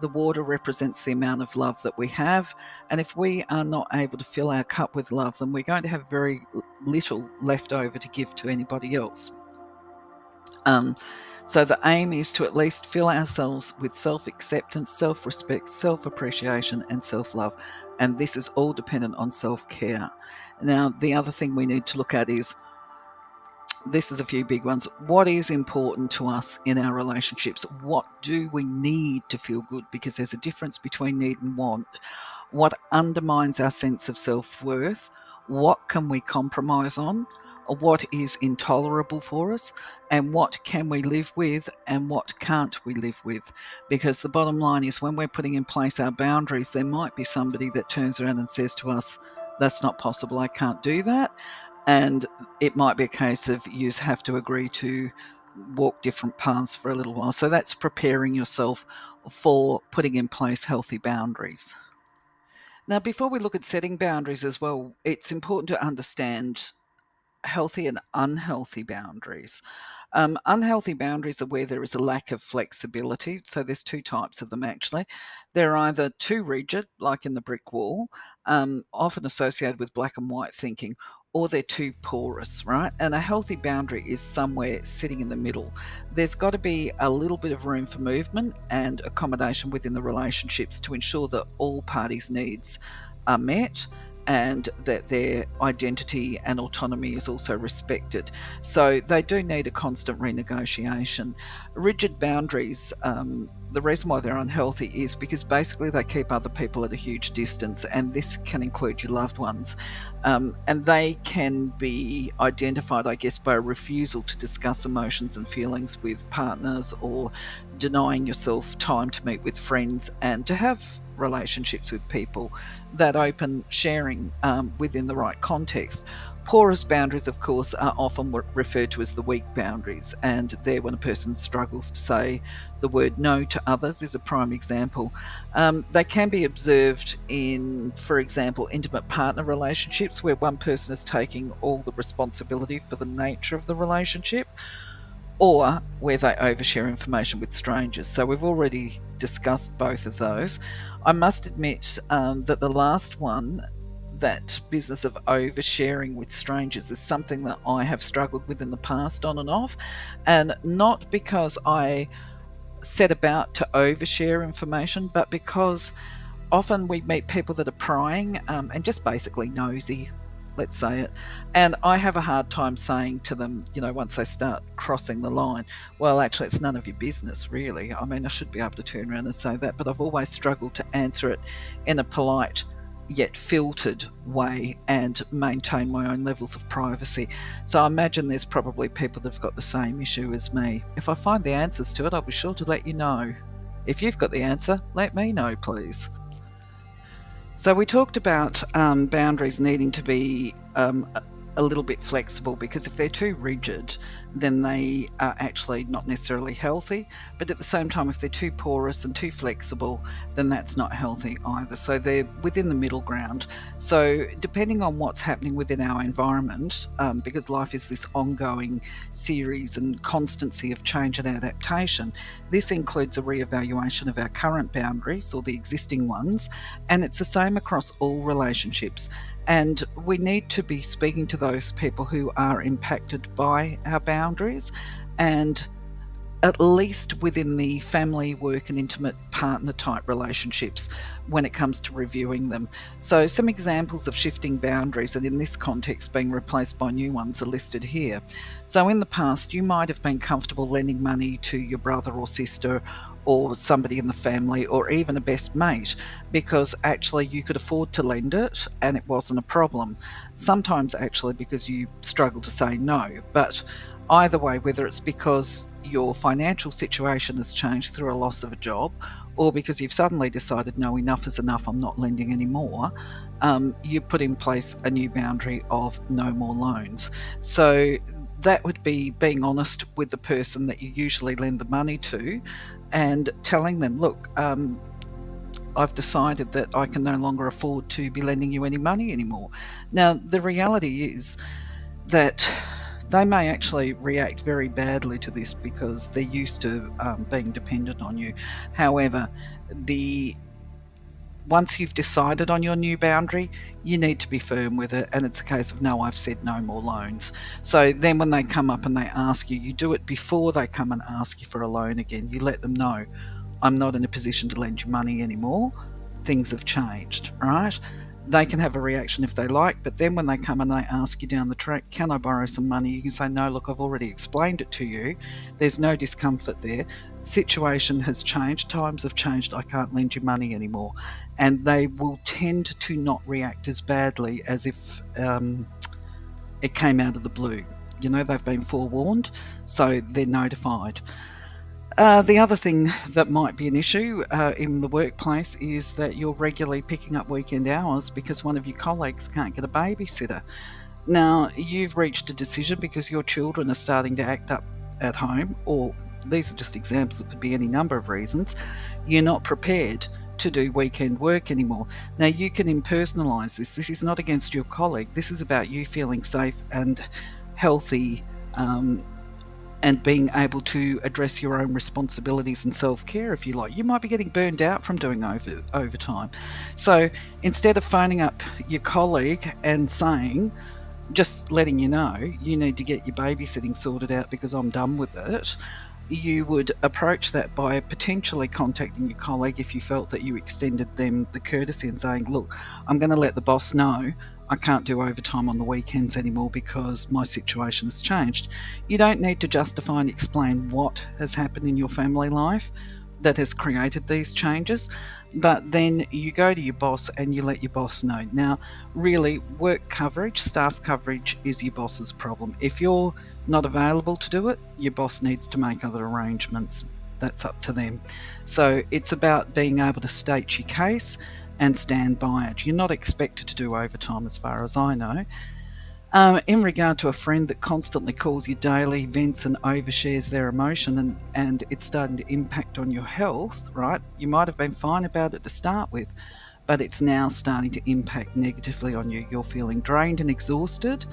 the water represents the amount of love that we have. And if we are not able to fill our cup with love, then we're going to have very little left over to give to anybody else. Um, so the aim is to at least fill ourselves with self acceptance, self respect, self appreciation, and self love. And this is all dependent on self care. Now, the other thing we need to look at is, this is a few big ones. What is important to us in our relationships? What do we need to feel good? Because there's a difference between need and want. What undermines our sense of self worth? What can we compromise on? What is intolerable for us? And what can we live with? And what can't we live with? Because the bottom line is, when we're putting in place our boundaries, there might be somebody that turns around and says to us, that's not possible, I can't do that. And it might be a case of you have to agree to walk different paths for a little while. So that's preparing yourself for putting in place healthy boundaries. Now, before we look at setting boundaries as well, it's important to understand healthy and unhealthy boundaries. Unhealthy boundaries are where there is a lack of flexibility. So there's two types of them actually. They're either too rigid, like in the brick wall, often associated with black and white thinking, or they're too porous, right? And a healthy boundary is somewhere sitting in the middle. There's got to be a little bit of room for movement and accommodation within the relationships to ensure that all parties' needs are met, and that their identity and autonomy is also respected. So they do need a constant renegotiation. Rigid boundaries, the reason why they're unhealthy is because basically they keep other people at a huge distance, and this can include your loved ones. And they can be identified, I guess, by a refusal to discuss emotions and feelings with partners, or denying yourself time to meet with friends and to have relationships with people that open sharing within the right context. Porous boundaries, of course, are often referred to as the weak boundaries, and they're when a person struggles to say the word no to others, is a prime example. They can be observed in, for example, intimate partner relationships where one person is taking all the responsibility for the nature of the relationship, or where they overshare information with strangers. So we've already discussed both of those. I must admit that the last one, that business of oversharing with strangers, is something that I have struggled with in the past on and off, and not because I set about to overshare information, but because often we meet people that are prying and just basically nosy, let's say it. And I have a hard time saying to them, once they start crossing the line, well, actually, it's none of your business, really. I mean, I should be able to turn around and say that, but I've always struggled to answer it in a polite yet filtered way and maintain my own levels of privacy. So I imagine there's probably people that have got the same issue as me. If I find the answers to it, I'll be sure to let you know. If you've got the answer, let me know, please. So we talked about boundaries needing to be a little bit flexible, because if they're too rigid, then they are actually not necessarily healthy. But at the same time, if they're too porous and too flexible, then that's not healthy either. So they're within the middle ground. So depending on what's happening within our environment, because life is this ongoing series and constancy of change and adaptation, this includes a re-evaluation of our current boundaries or the existing ones, and it's the same across all relationships. And we need to be speaking to those people who are impacted by our boundaries, and at least within the family, work and intimate partner type relationships when it comes to reviewing them. So some examples of shifting boundaries, and in this context being replaced by new ones, are listed here. So in the past, you might have been comfortable lending money to your brother or sister or somebody in the family, or even a best mate, because actually you could afford to lend it and it wasn't a problem. Sometimes actually because you struggle to say no. But either way, whether it's because your financial situation has changed through a loss of a job, or because you've suddenly decided, no, enough is enough, I'm not lending anymore, you put in place a new boundary of no more loans. So that would be being honest with the person that you usually lend the money to and telling them, look, I've decided that I can no longer afford to be lending you any money anymore. Now, the reality is that they may actually react very badly to this because they're used to being dependent on you. However, once you've decided on your new boundary, you need to be firm with it, and it's a case of, no, I've said no more loans. So then when they come up and they ask you, you do it before they come and ask you for a loan again. You let them know, I'm not in a position to lend you money anymore. Things have changed, right? They can have a reaction if they like, but then when they come and they ask you down the track, can I borrow some money? You can say, no, look, I've already explained it to you. There's no discomfort there. Situation has changed. Times have changed. I can't lend you money anymore. And they will tend to not react as badly as if it came out of the blue. They've been forewarned, so they're notified. The other thing that might be an issue in the workplace is that you're regularly picking up weekend hours because one of your colleagues can't get a babysitter. Now, you've reached a decision because your children are starting to act up at home, or these are just examples, it could be any number of reasons. You're not prepared to do weekend work anymore. Now, you can impersonalise this. This is not against your colleague. This is about you feeling safe and healthy, and being able to address your own responsibilities and self-care, if you like. You might be getting burned out from doing overtime. So instead of phoning up your colleague and saying, just letting you know, you need to get your babysitting sorted out because I'm done with it, you would approach that by potentially contacting your colleague if you felt that you extended them the courtesy and saying, look, I'm going to let the boss know I can't do overtime on the weekends anymore because my situation has changed. You don't need to justify and explain what has happened in your family life that has created these changes, but then you go to your boss and you let your boss know. Now, really, work coverage, staff coverage is your boss's problem. If you're not available to do it, your boss needs to make other arrangements. that's up to them. So it's about being able to state your case and stand by it. You're not expected to do overtime, as far as I know. In regard to a friend that constantly calls you daily, vents and overshares their emotion, and it's starting to impact on your health, right? You might have been fine about it to start with, but it's now starting to impact negatively on you. You're feeling drained and exhausted.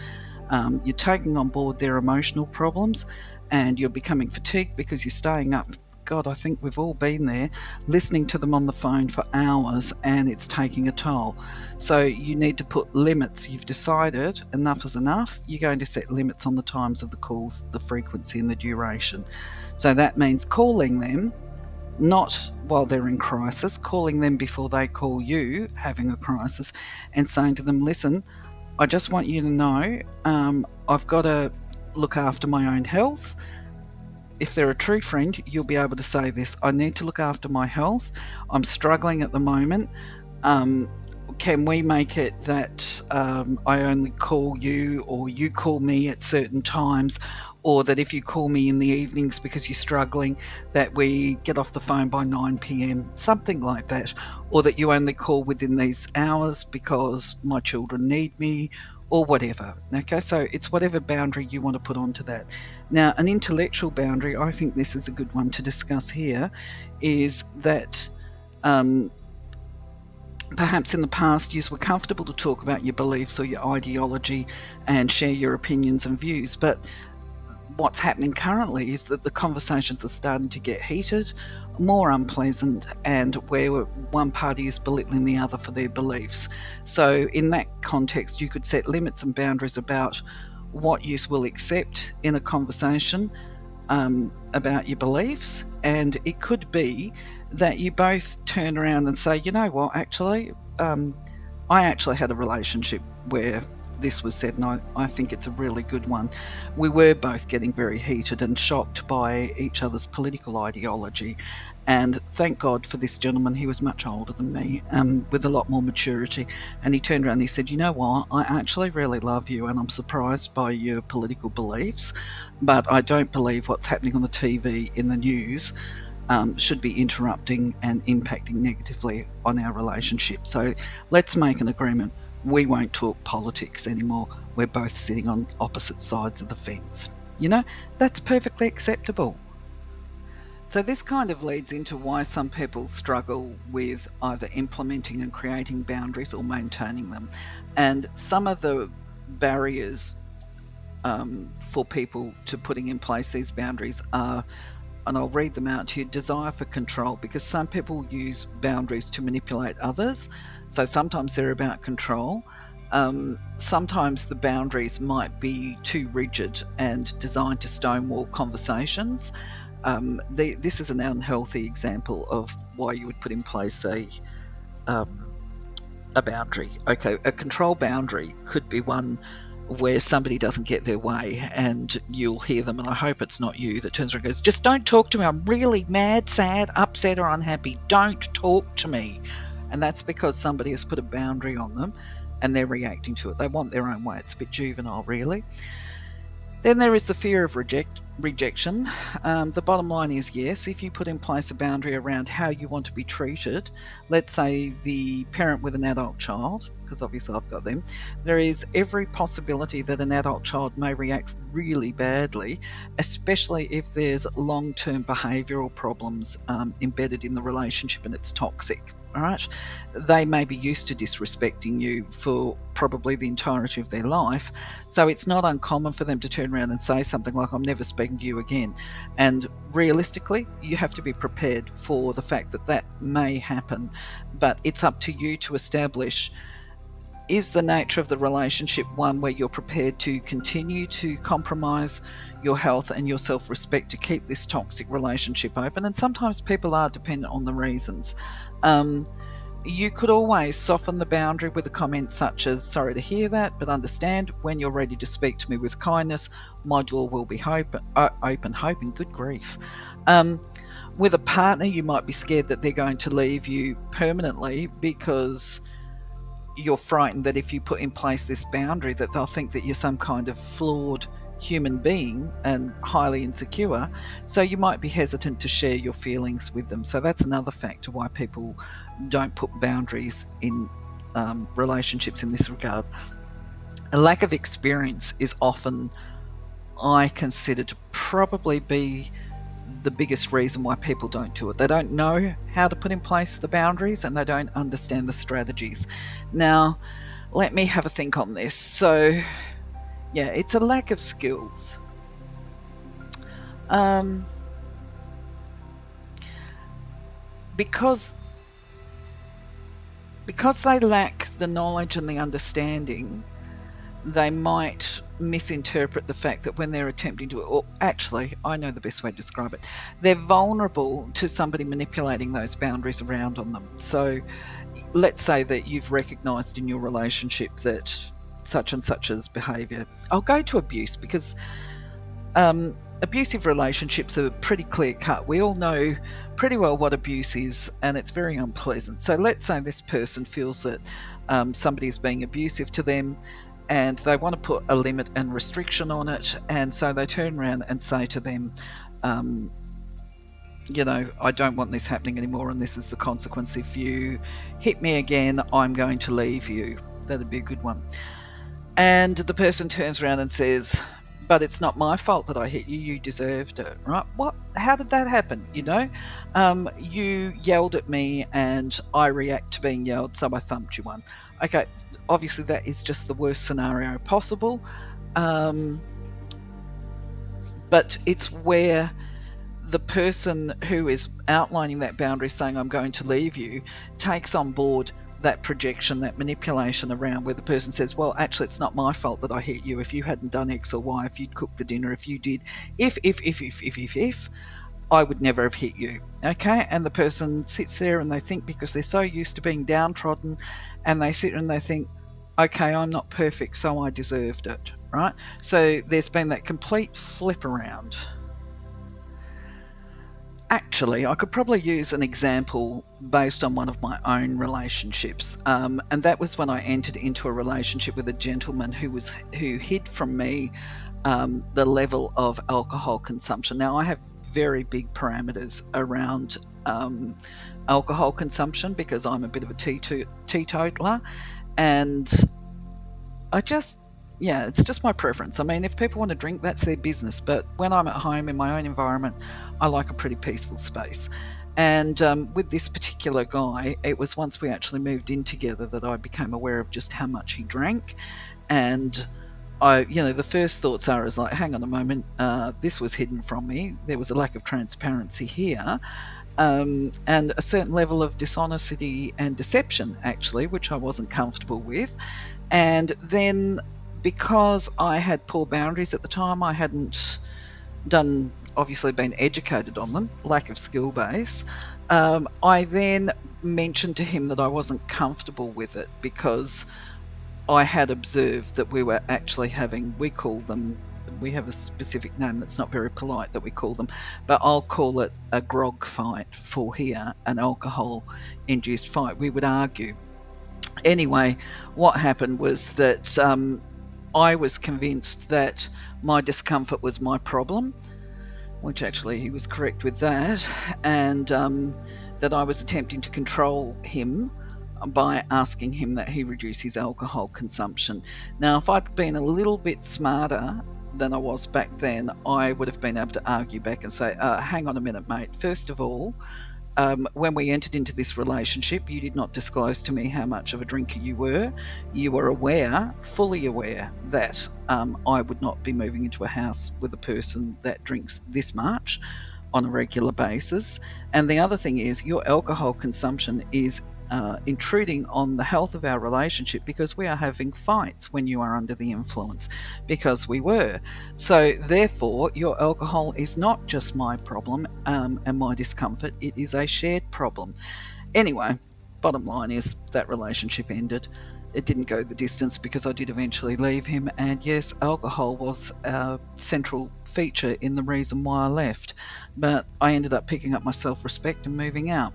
You're taking on board their emotional problems, and you're becoming fatigued because you're staying up. God, I think we've all been there, listening to them on the phone for hours, and it's taking a toll. So you need to put limits. You've decided enough is enough. You're going to set limits on the times of the calls, the frequency and the duration. So that means calling them not while they're in crisis, calling them before they call you having a crisis, and saying to them, listen, I just want you to know I've got to look after my own health. If they're a true friend, you'll be able to say this: I need to look after my health. I'm struggling at the moment. Can we make it that I only call you, or you call me at certain times, or that if you call me in the evenings because you're struggling, that we get off the phone by 9 p.m, something like that, or that you only call within these hours because my children need me, or whatever. Okay, so it's whatever boundary you want to put onto that. Now, an intellectual boundary, I think this is a good one to discuss here, is that perhaps in the past you were comfortable to talk about your beliefs or your ideology and share your opinions and views, but what's happening currently is that the conversations are starting to get heated, more unpleasant, and where one party is belittling the other for their beliefs. So in that context, you could set limits and boundaries about what you will accept in a conversation about your beliefs. And it could be that you both turn around and say, you know what, actually, I actually had a relationship where this was said, and I think it's a really good one. We were both getting very heated and shocked by each other's political ideology. And thank God for this gentleman. He was much older than me, with a lot more maturity. And he turned around and he said, you know what, I actually really love you, and I'm surprised by your political beliefs, but I don't believe what's happening on the TV in the news should be interrupting and impacting negatively on our relationship. So let's make an agreement. We won't talk politics anymore. We're both sitting on opposite sides of the fence. You know, that's perfectly acceptable. So this kind of leads into why some people struggle with either implementing and creating boundaries or maintaining them. And some of the barriers for people to putting in place these boundaries are, and I'll read them out to you: desire for control, because some people use boundaries to manipulate others. So sometimes they're about control. Sometimes the boundaries might be too rigid and designed to stonewall conversations. This is an unhealthy example of why you would put in place a boundary. Okay, a control boundary could be one where somebody doesn't get their way, and you'll hear them, and I hope it's not you, that turns around and goes, just don't talk to me, I'm really mad, sad, upset or unhappy, don't talk to me. And that's because somebody has put a boundary on them and they're reacting to it. They want their own way. It's a bit juvenile, really. Then there is the fear of rejection. The bottom line is, yes, if you put in place a boundary around how you want to be treated, let's say the parent with an adult child, because obviously I've got them, there is every possibility that an adult child may react really badly, especially if there's long-term behavioural problems embedded in the relationship and it's toxic. All right, they may be used to disrespecting you for probably the entirety of their life, so it's not uncommon for them to turn around and say something like, I'm never speaking to you again. And realistically, you have to be prepared for the fact that that may happen, but it's up to you to establish, is the nature of the relationship one where you're prepared to continue to compromise your health and your self-respect to keep this toxic relationship open? And sometimes people are dependent on the reasons. You could always soften the boundary with a comment such as, sorry to hear that, but understand when you're ready to speak to me with kindness, my door will be open, hoping, good grief. With a partner, you might be scared that they're going to leave you permanently because you're frightened that if you put in place this boundary that they'll think that you're some kind of flawed human being and highly insecure, so you might be hesitant to share your feelings with them. So that's another factor why people don't put boundaries in relationships in this regard. A lack of experience is often, I consider, to probably be the biggest reason why people don't do it. They don't know how to put in place the boundaries, and they don't understand the strategies. Now, let me have a think on this. So, yeah, it's a lack of skills. Because they lack the knowledge and the understanding, they might misinterpret the fact that when they're attempting to, or actually, I know the best way to describe it, they're vulnerable to somebody manipulating those boundaries around on them. So let's say that you've recognized in your relationship that such and such as behavior. I'll go to abuse because abusive relationships are pretty clear cut. We all know pretty well what abuse is, and it's very unpleasant. So let's say this person feels that somebody is being abusive to them, and they want to put a limit and restriction on it, and so they turn around and say to them, I don't want this happening anymore, and this is the consequence. If you hit me again, I'm going to leave you. That'd be a good one. And the person turns around and says, but it's not my fault that I hit you. You deserved it, right? What? How did that happen? You yelled at me, and I react to being yelled, so I thumped you one. Okay, obviously that is just the worst scenario possible. But it's where the person who is outlining that boundary, saying I'm going to leave you, takes on board that projection, that manipulation around where the person says, well, actually, it's not my fault that I hit you. If you hadn't done X or Y, if you'd cooked the dinner, if you did, if, I would never have hit you. Okay? And the person sits there and they think, because they're so used to being downtrodden, and they sit and they think, okay, I'm not perfect, so I deserved it, right? So there's been that complete flip around. Actually, I could probably use an example based on one of my own relationships, and that was when I entered into a relationship with a gentleman who hid from me the level of alcohol consumption. Now, I have very big parameters around alcohol consumption because I'm a bit of a teetotaler, and it's just my preference. I mean, if people want to drink, that's their business. But when I'm at home in my own environment, I like a pretty peaceful space. And with this particular guy, it was once we actually moved in together that I became aware of just how much he drank. And the first thoughts are like, hang on a moment, this was hidden from me. There was a lack of transparency here. And a certain level of dishonesty and deception, actually, which I wasn't comfortable with. And then, because I had poor boundaries at the time, I hadn't obviously been educated on them, lack of skill base. I then mentioned to him that I wasn't comfortable with it because I had observed that we were actually having, we have a specific name that's not very polite that we call them, but I'll call it a grog fight for here, an alcohol-induced fight. We would argue. Anyway, what happened was that I was convinced that my discomfort was my problem, which actually he was correct with that, and that I was attempting to control him by asking him that he reduce his alcohol consumption. Now, if I'd been a little bit smarter than I was back then, I would have been able to argue back and say, hang on a minute, mate. First of all, when we entered into this relationship, you did not disclose to me how much of a drinker you were. You were aware, fully aware, that I would not be moving into a house with a person that drinks this much on a regular basis. And the other thing is, your alcohol consumption is intruding on the health of our relationship, because we are having fights when you are under the influence, because we were. So therefore, your alcohol is not just my problem and my discomfort, it is a shared problem. Anyway, bottom line is that relationship ended. It didn't go the distance because I did eventually leave him, and yes, alcohol was a central feature in the reason why I left, but I ended up picking up my self-respect and moving out.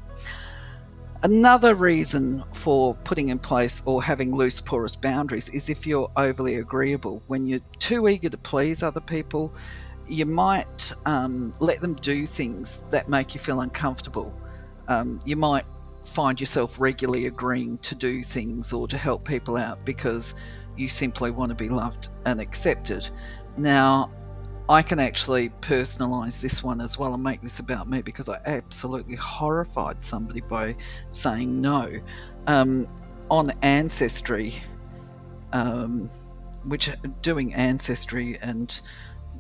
Another reason for putting in place or having loose, porous boundaries is if you're overly agreeable. When you're too eager to please other people, you might let them do things that make you feel uncomfortable. You might find yourself regularly agreeing to do things or to help people out because you simply want to be loved and accepted. Now, I can actually personalize this one as well and make this about me because I absolutely horrified somebody by saying no. On Ancestry, which doing Ancestry and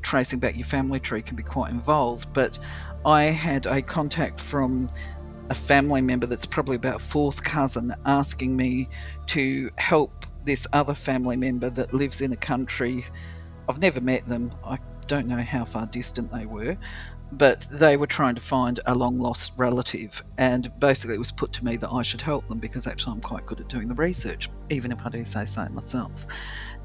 tracing back your family tree can be quite involved, but I had a contact from a family member that's probably about fourth cousin asking me to help this other family member that lives in a country. I've never met them. I don't know how far distant they were, but they were trying to find a long lost relative, and basically it was put to me that I should help them because actually I'm quite good at doing the research, even if I do say so myself.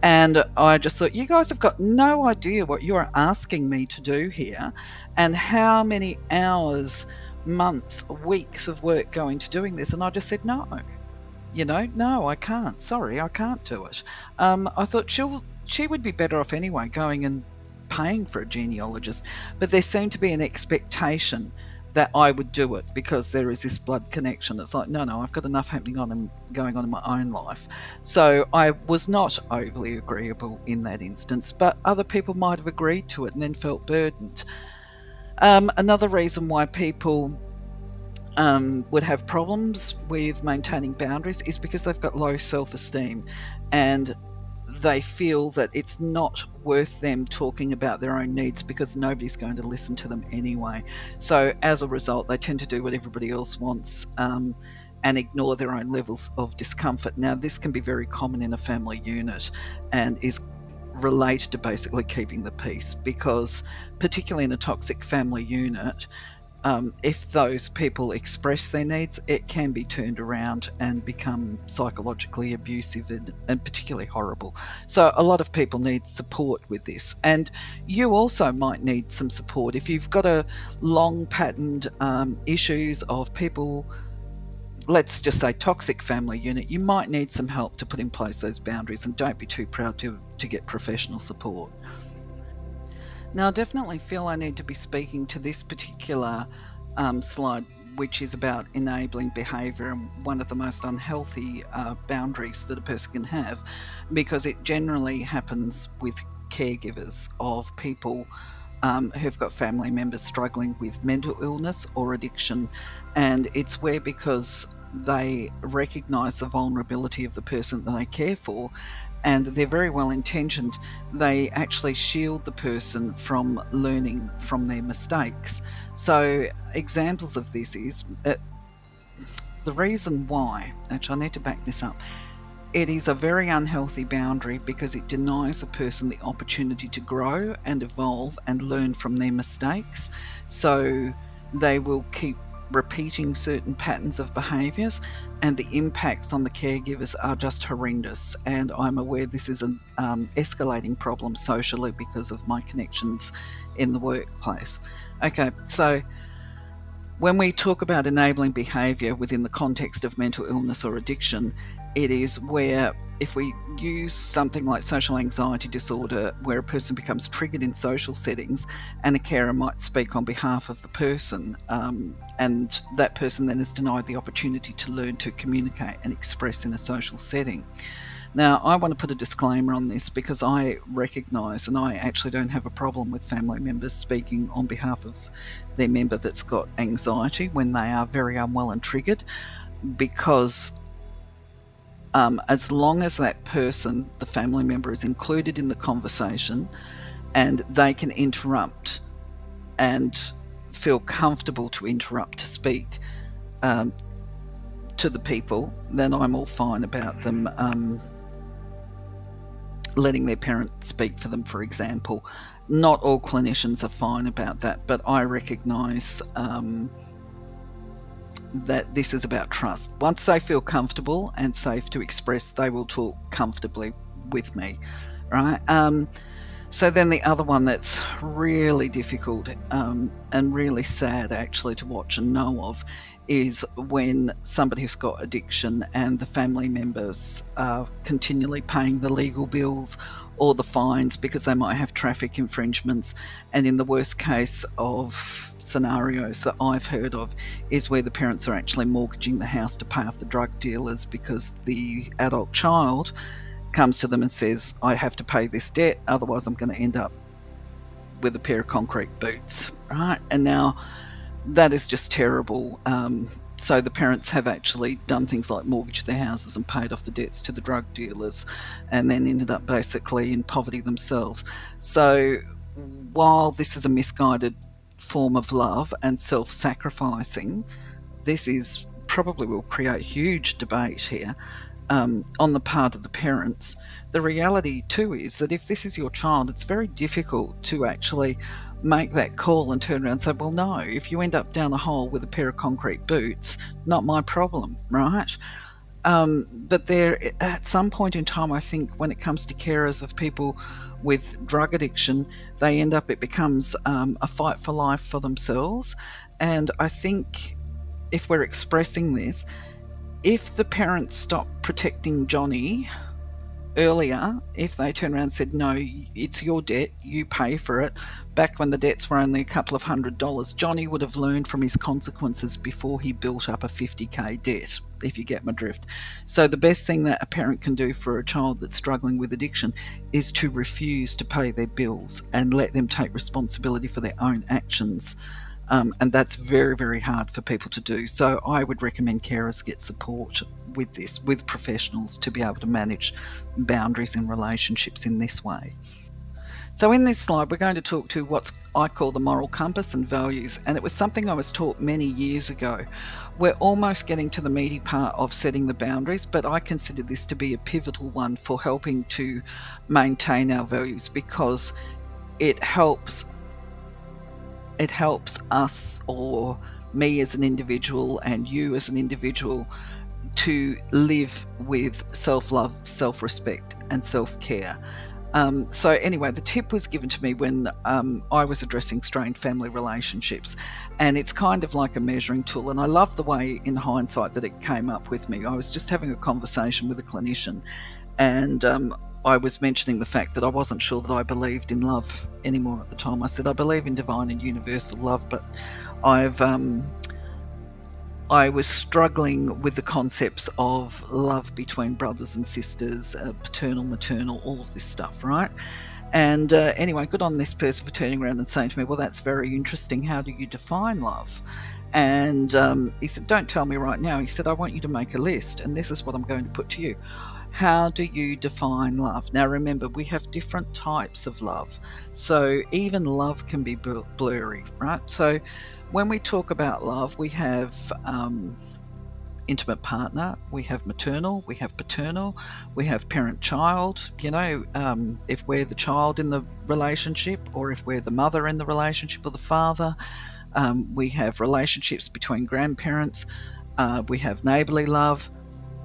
And I just thought, you guys have got no idea what you're asking me to do here and how many hours, months, weeks of work go into doing this. And I just said, no, no, I can't. Sorry, I can't do it. I thought she would be better off anyway going and paying for a genealogist. But there seemed to be an expectation that I would do it because there is this blood connection. It's like, no, I've got enough happening on and going on in my own life. So I was not overly agreeable in that instance, but other people might have agreed to it and then felt burdened. Another reason why people would have problems with maintaining boundaries is because they've got low self-esteem and they feel that it's not worth them talking about their own needs because nobody's going to listen to them anyway. So as a result, they tend to do what everybody else wants and ignore their own levels of discomfort. Now, this can be very common in a family unit and is related to basically keeping the peace, because particularly in a toxic family unit, if those people express their needs, it can be turned around and become psychologically abusive and particularly horrible. So a lot of people need support with this. And you also might need some support if you've got a long patterned issues of people, let's just say toxic family unit. You might need some help to put in place those boundaries, and don't be too proud to get professional support. Now, I definitely feel I need to be speaking to this particular slide, which is about enabling behaviour, and one of the most unhealthy boundaries that a person can have, because it generally happens with caregivers of people who've got family members struggling with mental illness or addiction. And it's where, because they recognise the vulnerability of the person that they care for, and they're very well intentioned, they actually shield the person from learning from their mistakes. So examples of this is the reason why, actually I need to back this up, it is a very unhealthy boundary because it denies a person the opportunity to grow and evolve and learn from their mistakes. So they will keep repeating certain patterns of behaviours, and the impacts on the caregivers are just horrendous. And I'm aware this is an escalating problem socially because of my connections in the workplace. Okay, so when we talk about enabling behaviour within the context of mental illness or addiction, it is where, if we use something like social anxiety disorder, where a person becomes triggered in social settings and a carer might speak on behalf of the person, and that person then is denied the opportunity to learn to communicate and express in a social setting. Now, I want to put a disclaimer on this because I recognise, and I actually don't have a problem with family members speaking on behalf of their member that's got anxiety when they are very unwell and triggered, because as long as that person, the family member, is included in the conversation and they can interrupt and feel comfortable to interrupt, to speak to the people, then I'm all fine about them letting their parent speak for them, for example. Not all clinicians are fine about that, but I recognise that this is about trust. Once they feel comfortable and safe to express, they will talk comfortably with me, right? So then the other one that's really difficult and really sad actually to watch and know of is when somebody's got addiction and the family members are continually paying the legal bills or the fines because they might have traffic infringements. And in the worst case of scenarios that I've heard of is where the parents are actually mortgaging the house to pay off the drug dealers because the adult child comes to them and says, I have to pay this debt, otherwise I'm going to end up with a pair of concrete boots, right? And now that is just terrible. So the parents have actually done things like mortgage their houses and paid off the debts to the drug dealers and then ended up basically in poverty themselves. So while this is a misguided form of love and self-sacrificing, this is probably will create huge debate here on the part of the parents. The reality too is that if this is your child, it's very difficult to actually make that call and turn around and say, well, no, if you end up down a hole with a pair of concrete boots, not my problem, right? But there, at some point in time, I think when it comes to carers of people with drug addiction, they end up, it becomes a fight for life for themselves. And I think if we're expressing this, if the parents stop protecting Johnny earlier, if they turn around and said, no, it's your debt, you pay for it, back when the debts were only a couple of $100, Johnny would have learned from his consequences before he built up a 50k debt, if you get my drift. So the best thing that a parent can do for a child that's struggling with addiction is to refuse to pay their bills and let them take responsibility for their own actions. And that's very, very hard for people to do. So I would recommend carers get support with this, with professionals, to be able to manage boundaries in relationships in this way. So in this slide, we're going to talk to what I call the moral compass and values. And it was something I was taught many years ago. We're almost getting to the meaty part of setting the boundaries, but I consider this to be a pivotal one for helping to maintain our values, because it helps us, or me as an individual and you as an individual, to live with self-love, self-respect and self-care. So anyway, the tip was given to me when I was addressing strained family relationships, and it's kind of like a measuring tool, and I love the way in hindsight that it came up with me. I was just having a conversation with a clinician, and I was mentioning the fact that I wasn't sure that I believed in love anymore at the time. I said I believe in divine and universal love, but I was struggling with the concepts of love between brothers and sisters, paternal, maternal, all of this stuff, right? And anyway, good on this person for turning around and saying to me, well, that's very interesting. How do you define love? And he said, don't tell me right now. He said, I want you to make a list, and this is what I'm going to put to you. How do you define love? Now, remember, we have different types of love. So even love can be blurry, right? So when we talk about love, we have intimate partner, we have maternal, we have paternal, we have parent-child. If we're the child in the relationship, or if we're the mother in the relationship, or the father. We have relationships between grandparents. We have neighbourly love.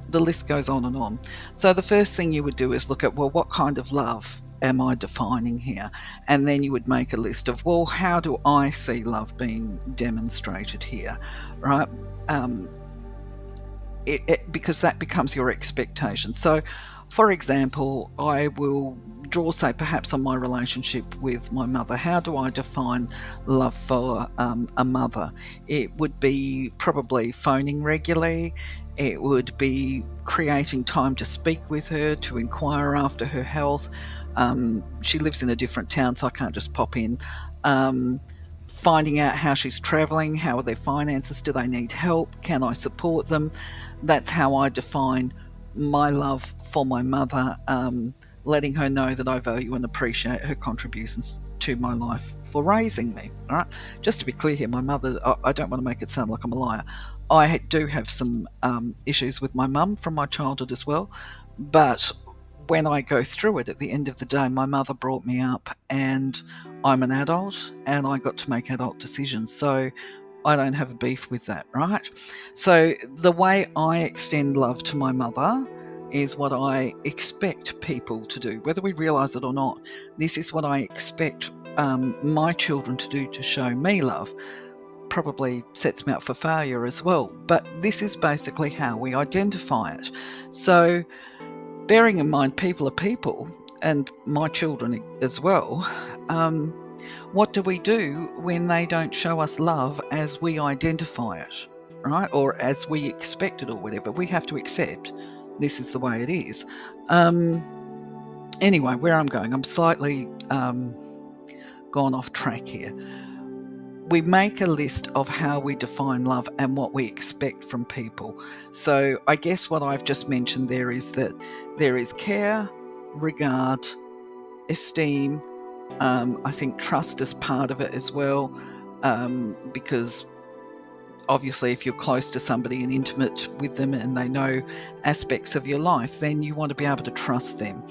The list goes on and on. So the first thing you would do is look at, well, what kind of love am I defining here? And then you would make a list of, well, how do I see love being demonstrated here, right? Because that becomes your expectation. So, for example, I will draw, say, perhaps on my relationship with my mother. How do I define love for a mother? It would be probably phoning regularly. It would be creating time to speak with her, to inquire after her health. She lives in a different town, so I can't just pop in. Finding out how she's travelling, how are their finances, do they need help, can I support them? That's how I define my love for my mother, letting her know that I value and appreciate her contributions to my life for raising me. All right. Just to be clear here, my mother, I don't want to make it sound like I'm a liar. I do have some issues with my mum from my childhood as well, but when I go through it, at the end of the day, my mother brought me up and I'm an adult and I got to make adult decisions. So I don't have a beef with that, right? So the way I extend love to my mother is what I expect people to do, whether we realize it or not. This is what I expect my children to do to show me love. Probably sets me up for failure as well, but this is basically how we identify it. So bearing in mind people are people, and my children as well, what do we do when they don't show us love as we identify it, right? Or as we expect it or whatever? We have to accept this is the way it is. Anyway, where I'm going, I'm slightly gone off track here. We make a list of how we define love and what we expect from people. So I guess what I've just mentioned there is that there is care, regard, esteem. I think trust is part of it as well, because obviously if you're close to somebody and intimate with them and they know aspects of your life, then you want to be able to trust them.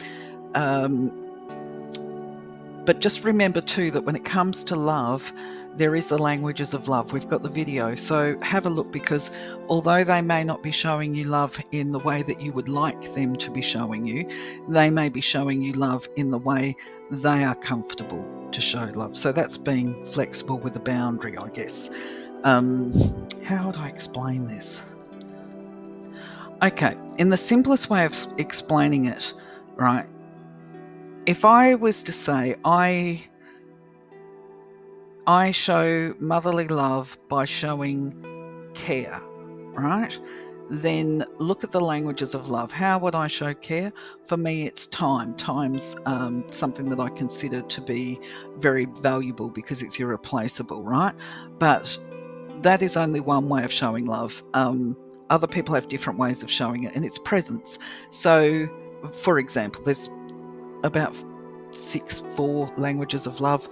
But just remember too that when it comes to love, there is the languages of love. We've got the video, so have a look, because although they may not be showing you love in the way that you would like them to be showing you, they may be showing you love in the way they are comfortable to show love. So that's being flexible with the boundary, I guess. How would I explain this? Okay, in the simplest way of explaining it, right? If I was to say I show motherly love by showing care, right? Then look at the languages of love. How would I show care? For me, it's time. Time's something that I consider to be very valuable because it's irreplaceable, right? But that is only one way of showing love. Other people have different ways of showing it, and it's presence. So, for example, there's about 4 languages of love.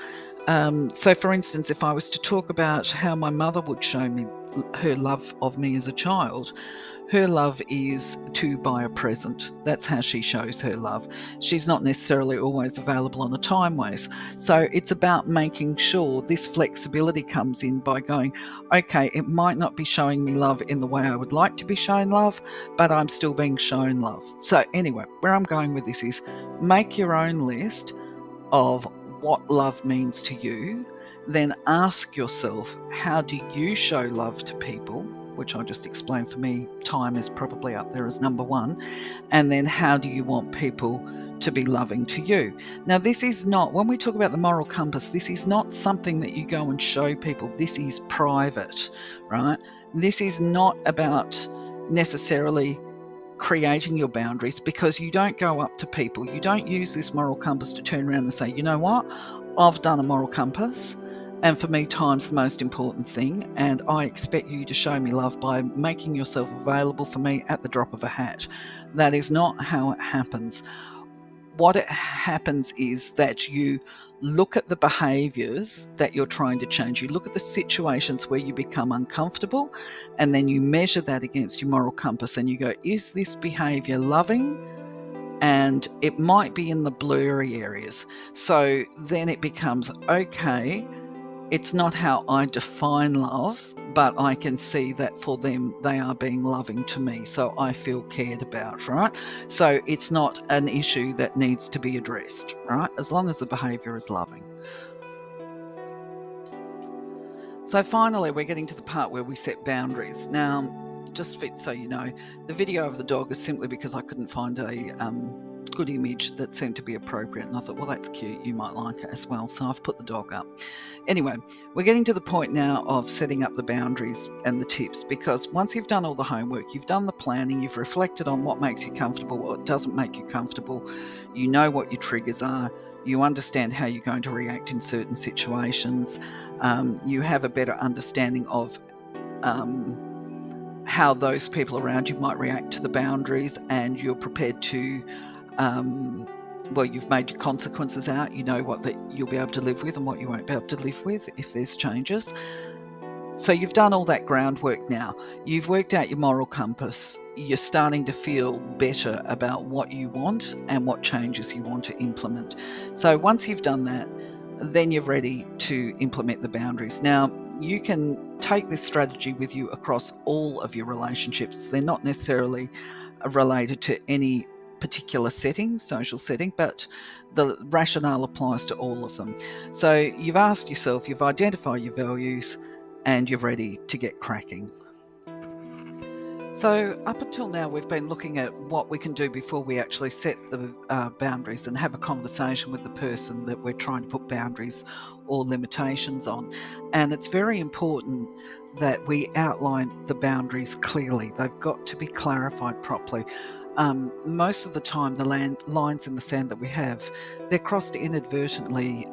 So, for instance, if I was to talk about how my mother would show me her love of me as a child, her love is to buy a present. That's how she shows her love. She's not necessarily always available on a time ways. So it's about making sure this flexibility comes in by going, okay, it might not be showing me love in the way I would like to be shown love, but I'm still being shown love. So anyway, where I'm going with this is make your own list of what love means to you, then ask yourself, how do you show love to people? Which I just explained. For me, time is probably up there as number 1. And then how do you want people to be loving to you? Now, this is not, when we talk about the moral compass, this is not something that you go and show people. This is private, right? This is not about necessarily creating your boundaries, because you don't go up to people. You don't use this moral compass to turn around and say, you know what, I've done a moral compass, and for me, time's the most important thing, and I expect you to show me love by making yourself available for me at the drop of a hat. That is not how it happens. What it happens is that you look at the behaviors that you're trying to change. You look at the situations where you become uncomfortable, and then you measure that against your moral compass and you go, is this behavior loving? And it might be in the blurry areas. So then it becomes, okay, it's not how I define love, but I can see that for them, they are being loving to me. So I feel cared about, right? So it's not an issue that needs to be addressed, right? As long as the behavior is loving. So finally, we're getting to the part where we set boundaries. Now, just so you know, the video of the dog is simply because I couldn't find a good image that seemed to be appropriate, and I thought, well, that's cute, you might like it as well, so I've put the dog up. Anyway, we're getting to the point now of setting up the boundaries and the tips, because once you've done all the homework, you've done the planning, you've reflected on what makes you comfortable, what doesn't make you comfortable, you know what your triggers are, you understand how you're going to react in certain situations, you have a better understanding of how those people around you might react to the boundaries, and you're prepared to well, you've made your consequences out. You know what that you'll be able to live with and what you won't be able to live with if there's changes. So you've done all that groundwork now. You've worked out your moral compass. You're starting to feel better about what you want and what changes you want to implement. So once you've done that, then you're ready to implement the boundaries. Now, you can take this strategy with you across all of your relationships. They're not necessarily related to any particular setting, social setting, but the rationale applies to all of them. So you've asked yourself, you've identified your values, and you're ready to get cracking. So up until now, we've been looking at what we can do before we actually set the boundaries and have a conversation with the person that we're trying to put boundaries or limitations on. And it's very important that we outline the boundaries clearly. They've got to be clarified properly. Most of the time, the lines in the sand that we have, they're crossed inadvertently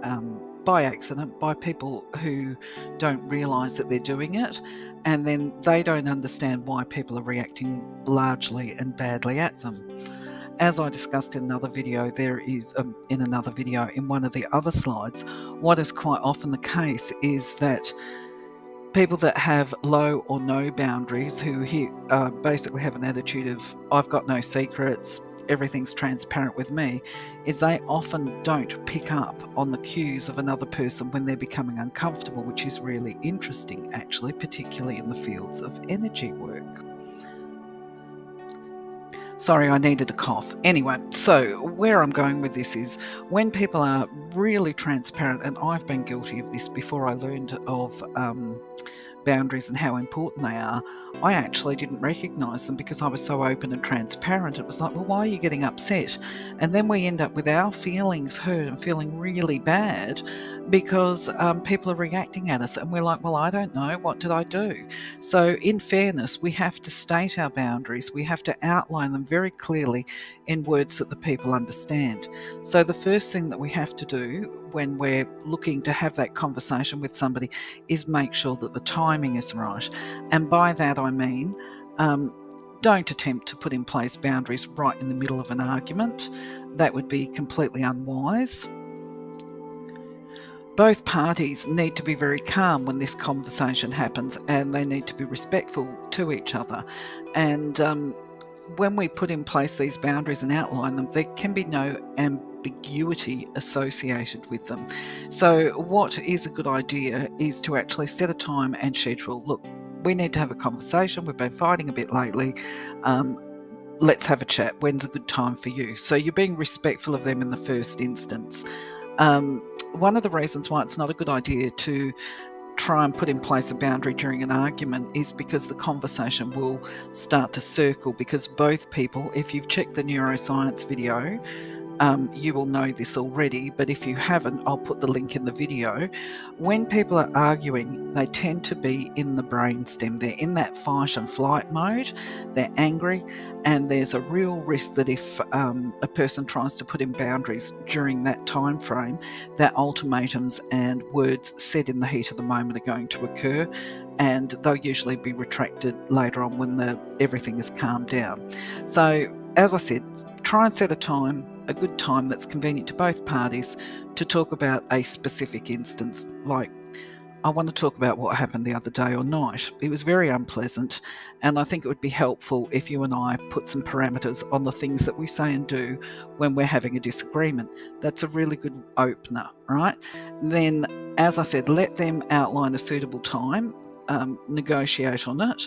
by accident by people who don't realise that they're doing it, and then they don't understand why people are reacting largely and badly at them. As I discussed in another video, in one of the other slides, what is quite often the case is that people that have low or no boundaries, who basically have an attitude of, I've got no secrets, everything's transparent with me, is they often don't pick up on the cues of another person when they're becoming uncomfortable, which is really interesting, actually, particularly in the fields of energy work. Sorry, I needed a cough. Anyway, so where I'm going with this is when people are really transparent, and I've been guilty of this before I learned of boundaries and how important they are, I actually didn't recognise them because I was so open and transparent. It was like, well, why are you getting upset? And then we end up with our feelings hurt and feeling really bad because people are reacting at us, and we're like, well, I don't know, what did I do? So in fairness, we have to state our boundaries, we have to outline them very clearly in words that the people understand. So the first thing that we have to do when we're looking to have that conversation with somebody is make sure that the timing is right. And by that I mean, don't attempt to put in place boundaries right in the middle of an argument. That would be completely unwise. Both parties need to be very calm when this conversation happens, and they need to be respectful to each other. And when we put in place these boundaries and outline them, there can be no ambiguity associated with them. So what is a good idea is to actually set a time and schedule. Look, we need to have a conversation. We've been fighting a bit lately. Let's have a chat. When's a good time for you? So you're being respectful of them in the first instance. One of the reasons why it's not a good idea to try and put in place a boundary during an argument is because the conversation will start to circle, because both people, if you've checked the neuroscience video, you will know this already, but if you haven't, I'll put the link in the video. When people are arguing, they tend to be in the brainstem. They're in that fight and flight mode. They're angry, and there's a real risk that if a person tries to put in boundaries during that time frame, that ultimatums and words said in the heat of the moment are going to occur, and they'll usually be retracted later on when everything is calmed down. So, as I said, try and set a good time that's convenient to both parties to talk about a specific instance. Like, I want to talk about what happened the other day or night. It was very unpleasant, and I think it would be helpful if you and I put some parameters on the things that we say and do when we're having a disagreement. That's a really good opener, right? Then, as I said, let them outline a suitable time, negotiate on it.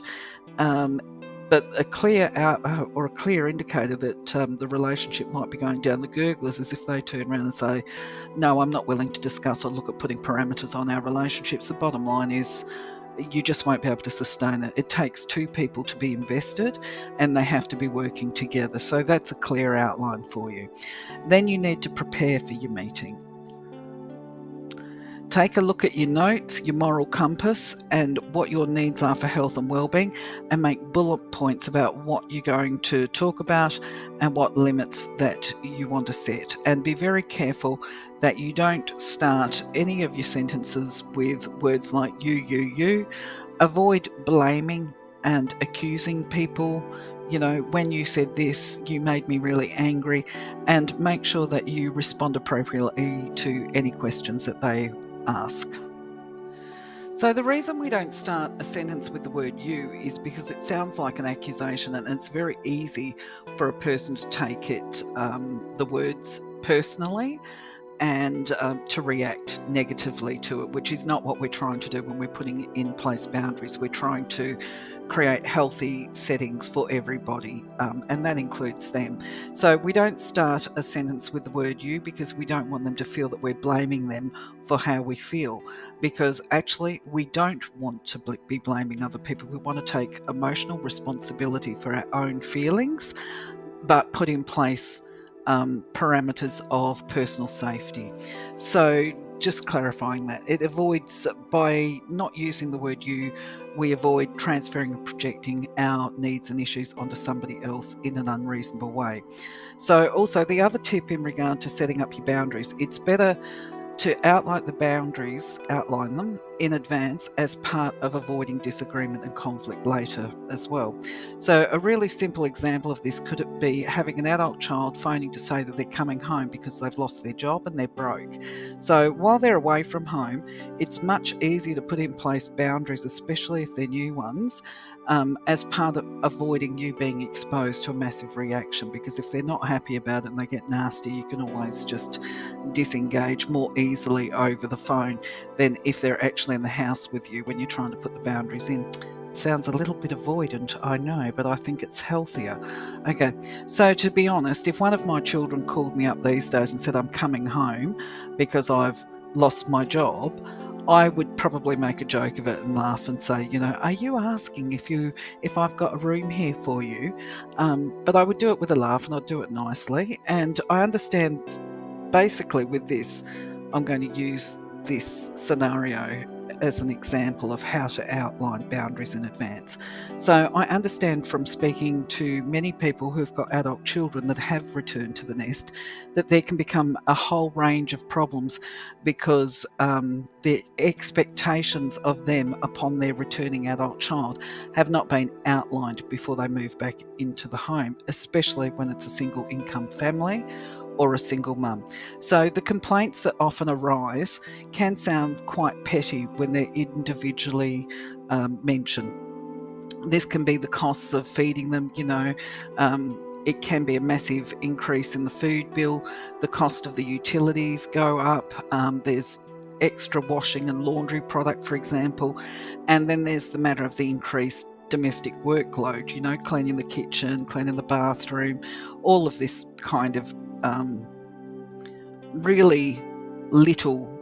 But a clear indicator that the relationship might be going down the gurglers is if they turn around and say, no, I'm not willing to discuss or look at putting parameters on our relationships. The bottom line is you just won't be able to sustain it. It takes two people to be invested, and they have to be working together. So that's a clear outline for you. Then you need to prepare for your meeting. Take a look at your notes, your moral compass, and what your needs are for health and well-being, and make bullet points about what you're going to talk about and what limits that you want to set. And be very careful that you don't start any of your sentences with words like you. Avoid blaming and accusing people. You know, when you said this, you made me really angry, and make sure that you respond appropriately to any questions that they ask. So the reason we don't start a sentence with the word you is because it sounds like an accusation, and it's very easy for a person to take it, the words, personally. and to react negatively to it, which is not what we're trying to do when we're putting in place boundaries. We're trying to create healthy settings for everybody, and that includes them. So we don't start a sentence with the word you, because we don't want them to feel that we're blaming them for how we feel, because actually we don't want to be blaming other people. We want to take emotional responsibility for our own feelings, but put in place parameters of personal safety. So just clarifying that, it avoids, by not using the word you, we avoid transferring and projecting our needs and issues onto somebody else in an unreasonable way. So also, the other tip in regard to setting up your boundaries, it's better to outline them in advance as part of avoiding disagreement and conflict later as well. So a really simple example of this could be having an adult child phoning to say that they're coming home because they've lost their job and they're broke. So while they're away from home, it's much easier to put in place boundaries, especially if they're new ones, as part of avoiding you being exposed to a massive reaction. Because if they're not happy about it and they get nasty, you can always just disengage more easily over the phone than if they're actually in the house with you when you're trying to put the boundaries in. It sounds a little bit avoidant, I know, but I think it's healthier. Okay, so to be honest, if one of my children called me up these days and said I'm coming home because I've lost my job, I would probably make a joke of it and laugh and say, are you asking if I've got a room here for you? But I would do it with a laugh, and I'd do it nicely. And I understand, basically with this, I'm going to use this scenario as an example of how to outline boundaries in advance. So I understand from speaking to many people who've got adult children that have returned to the nest that there can become a whole range of problems because the expectations of them upon their returning adult child have not been outlined before they move back into the home, especially when it's a single income family or a single mum. So the complaints that often arise can sound quite petty when they're individually mentioned. This can be the costs of feeding them, it can be a massive increase in the food bill, the cost of the utilities go up, there's extra washing and laundry product, for example, and then there's the matter of the increased domestic workload, cleaning the kitchen, cleaning the bathroom, all of this kind of really little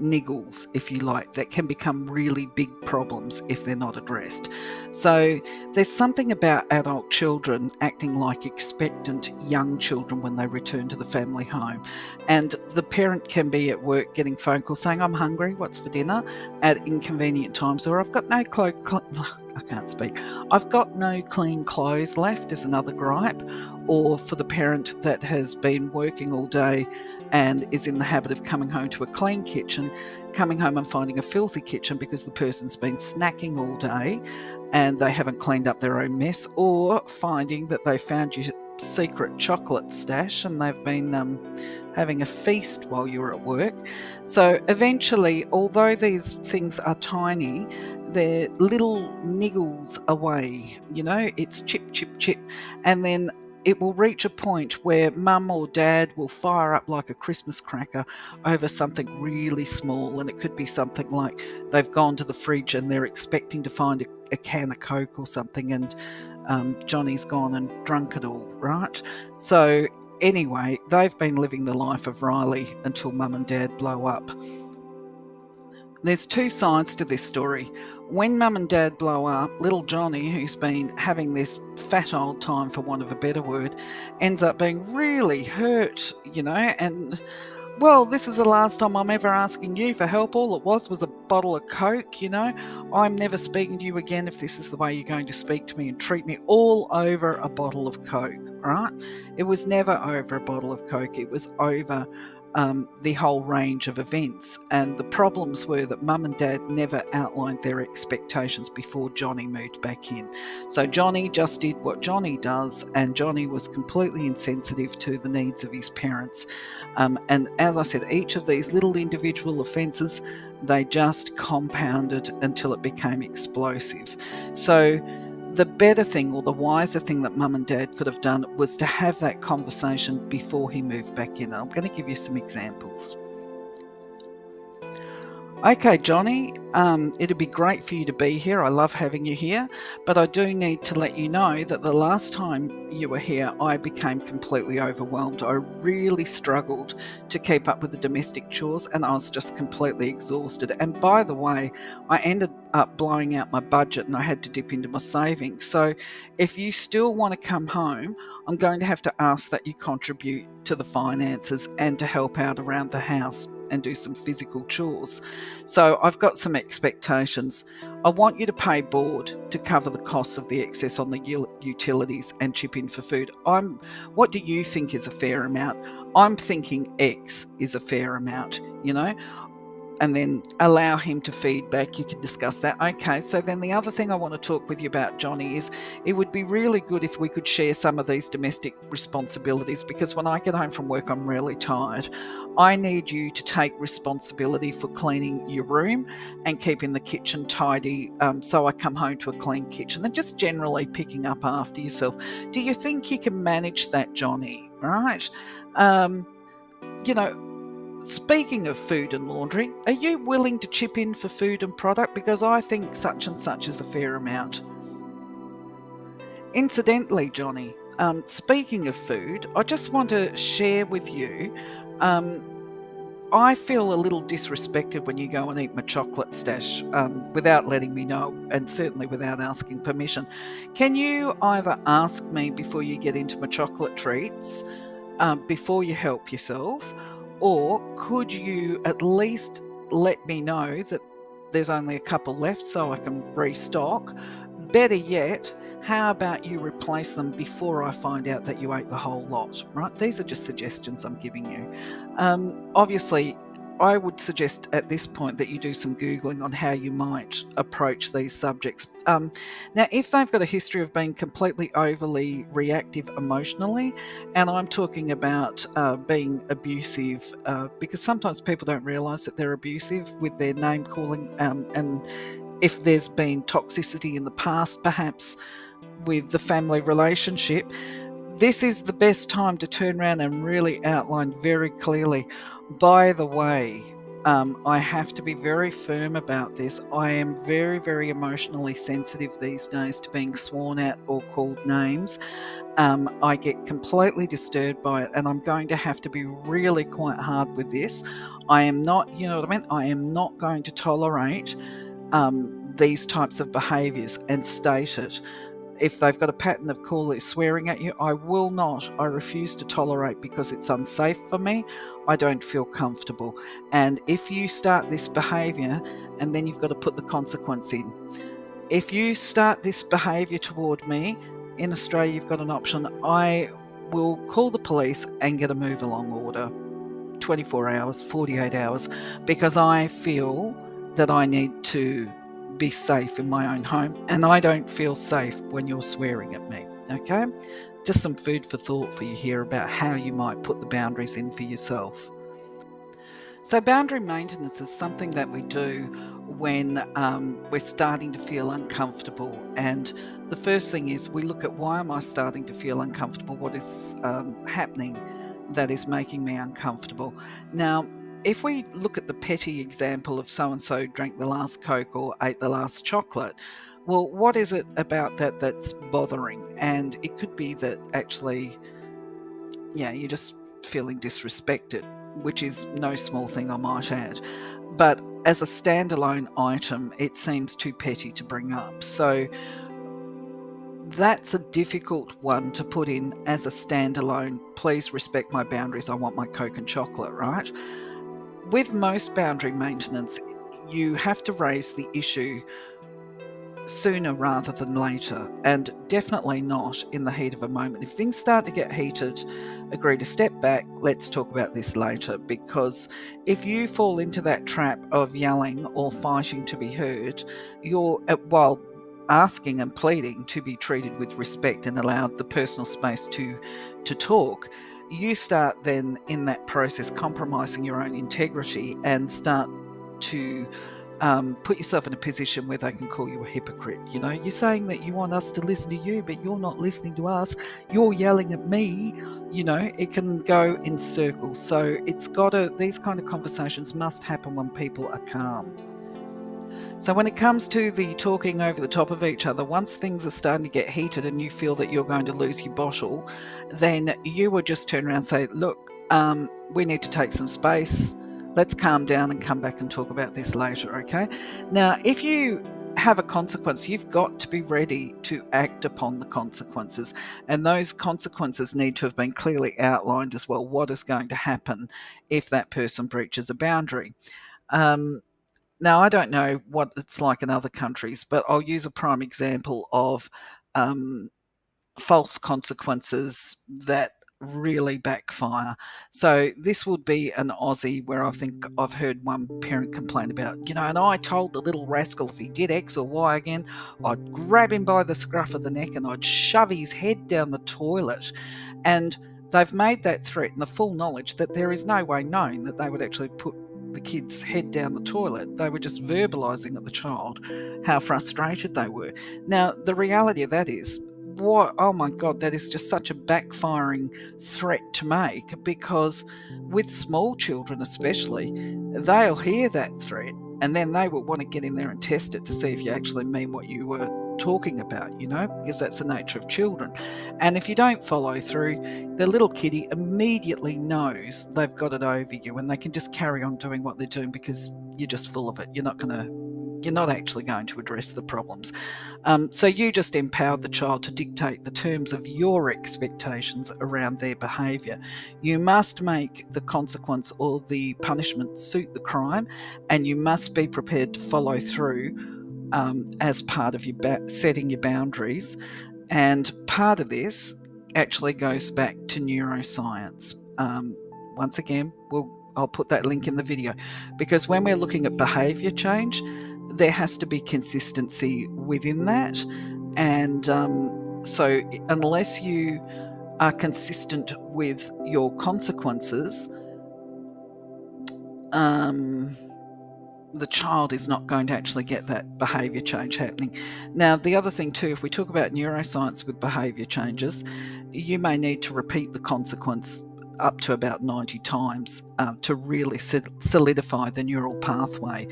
niggles, if you like, that can become really big problems if they're not addressed. So there's something about adult children acting like expectant young children when they return to the family home. And the parent can be at work getting phone calls saying, I'm hungry, what's for dinner, at inconvenient times, or I've got no I can't speak. I've got no clean clothes left is another gripe. Or for the parent that has been working all day and is in the habit of coming home to a clean kitchen, coming home and finding a filthy kitchen because the person's been snacking all day and they haven't cleaned up their own mess, or finding that they found your secret chocolate stash and they've been having a feast while you're at work. So eventually, although these things are tiny, they're little niggles away, it's chip, chip, chip. And then it will reach a point where mum or dad will fire up like a Christmas cracker over something really small. And it could be something like they've gone to the fridge and they're expecting to find a can of Coke or something, and Johnny's gone and drunk it all, right? So anyway, they've been living the life of Riley until mum and dad blow up. There's two sides to this story. When mum and dad blow up, little Johnny, who's been having this fat old time, for want of a better word, ends up being really hurt, and well, this is the last time I'm ever asking you for help. All it was a bottle of Coke, I'm never speaking to you again if this is the way you're going to speak to me and treat me, all over a bottle of Coke, right? It was never over a bottle of Coke. It was over the whole range of events. And the problems were that mum and dad never outlined their expectations before Johnny moved back in. So Johnny just did what Johnny does, and Johnny was completely insensitive to the needs of his parents. And as I said, each of these little individual offences, they just compounded until it became explosive. So the better thing, or the wiser thing, that mum and dad could have done was to have that conversation before he moved back in. And I'm going to give you some examples. Okay, Johnny, it'd be great for you to be here. I love having you here, but I do need to let you know that the last time you were here, I became completely overwhelmed. I really struggled to keep up with the domestic chores and I was just completely exhausted. And by the way, I ended up blowing out my budget and I had to dip into my savings. So if you still want to come home, I'm going to have to ask that you contribute to the finances and to help out around the house and do some physical chores. So I've got some expectations. I want you to pay board to cover the costs of the excess on the utilities and chip in for food. What do you think is a fair amount? I'm thinking X is a fair amount, and then allow him to feedback. You can discuss that. Okay, so then the other thing I want to talk with you about, Johnny, is it would be really good if we could share some of these domestic responsibilities, because when I get home from work, I'm really tired. I need you to take responsibility for cleaning your room and keeping the kitchen tidy, so I come home to a clean kitchen and just generally picking up after yourself. Do you think you can manage that, Johnny? Right? Um, you know, Speaking of food and laundry, are you willing to chip in for food and product? Because I think such and such is a fair amount. Incidentally, Johnny, speaking of food, I just want to share with you. Um, I feel a little disrespected when you go and eat my chocolate stash without letting me know, and certainly without asking permission. Can you either ask me before you get into my chocolate treats, before you help yourself, or could you at least let me know that there's only a couple left so I can restock? Better yet, how about you replace them before I find out that you ate the whole lot, right? These are just suggestions I'm giving you. Obviously, I would suggest at this point that you do some Googling on how you might approach these subjects. Now, if they've got a history of being completely overly reactive emotionally, and I'm talking about being abusive, because sometimes people don't realise that they're abusive with their name calling, and if there's been toxicity in the past, perhaps with the family relationship, this is the best time to turn around and really outline very clearly. By the way, I have to be very firm about this. I am very, very emotionally sensitive these days to being sworn at or called names. I get completely disturbed by it, and I'm going to have to be really quite hard with this. I am not, you know what I mean? I am not going to tolerate these types of behaviours and state it. If they've got a pattern of swearing at you, I will not. I refuse to tolerate, because it's unsafe for me. I don't feel comfortable. And if you start this behaviour, and then you've got to put the consequence in. If you start this behaviour toward me, in Australia, you've got an option. I will call the police and get a move along order. 24 hours, 48 hours, because I feel that I need to be safe in my own home, and I don't feel safe when you're swearing at me. Okay? Just some food for thought for you here about how you might put the boundaries in for yourself. So, boundary maintenance is something that we do when we're starting to feel uncomfortable. And the first thing is we look at, why am I starting to feel uncomfortable? What is happening that is making me uncomfortable? Now, if we look at the petty example of so and so drank the last Coke or ate the last chocolate, well, what is it about that that's bothering? And it could be that actually, yeah, you're just feeling disrespected, which is no small thing, I might add. But as a standalone item, it seems too petty to bring up. So that's a difficult one to put in as a standalone. Please respect my boundaries. I want my Coke and chocolate, right? With most boundary maintenance, you have to raise the issue sooner rather than later, and definitely not in the heat of a moment. If things start to get heated, agree to step back. Let's talk about this later, because if you fall into that trap of yelling or fighting to be heard, you're while asking and pleading to be treated with respect and allowed the personal space to talk, you start then in that process compromising your own integrity and start to put yourself in a position where they can call you a hypocrite. You're saying that you want us to listen to you, but you're not listening to us. You're yelling at me. it can go in circles. So these kind of conversations must happen when people are calm. So when it comes to the talking over the top of each other, once things are starting to get heated and you feel that you're going to lose your bottle, then you would just turn around and say, look, we need to take some space. Let's calm down and come back and talk about this later, okay? Now, if you have a consequence, you've got to be ready to act upon the consequences. And those consequences need to have been clearly outlined as well. What is going to happen if that person breaches a boundary? Now, I don't know what it's like in other countries, but I'll use a prime example of false consequences that really backfire. So this would be an Aussie where I think I've heard one parent complain about, and I told the little rascal if he did X or Y again, I'd grab him by the scruff of the neck and I'd shove his head down the toilet. And they've made that threat in the full knowledge that there is no way known that they would actually put the kid's head down the toilet. They were just verbalizing at the child how frustrated they were. Now, the reality of that is, oh my God, that is just such a backfiring threat to make, because with small children especially, they'll hear that threat and then they will want to get in there and test it to see if you actually mean what you were talking about, because that's the nature of children. And if you don't follow through, the little kiddie immediately knows they've got it over you and they can just carry on doing what they're doing because you're just full of it. You're not actually going to address the problems. So you just empowered the child to dictate the terms of your expectations around their behaviour. You must make the consequence or the punishment suit the crime, and you must be prepared to follow through as part of your setting your boundaries. And part of this actually goes back to neuroscience. Once again, I'll put that link in the video, because when we're looking at behaviour change, there has to be consistency within that. And so unless you are consistent with your consequences, the child is not going to actually get that behaviour change happening. Now, the other thing too, if we talk about neuroscience with behaviour changes, you may need to repeat the consequence up to about 90 times to really solidify the neural pathway.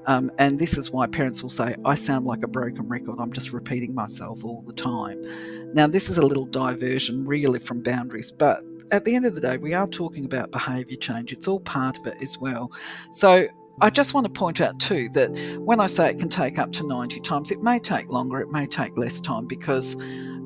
And this is why parents will say, I sound like a broken record, I'm just repeating myself all the time. Now, this is a little diversion really from boundaries, but at the end of the day, we are talking about behaviour change. It's all part of it as well. So I just want to point out too that when I say it can take up to 90 times, it may take longer, it may take less time, because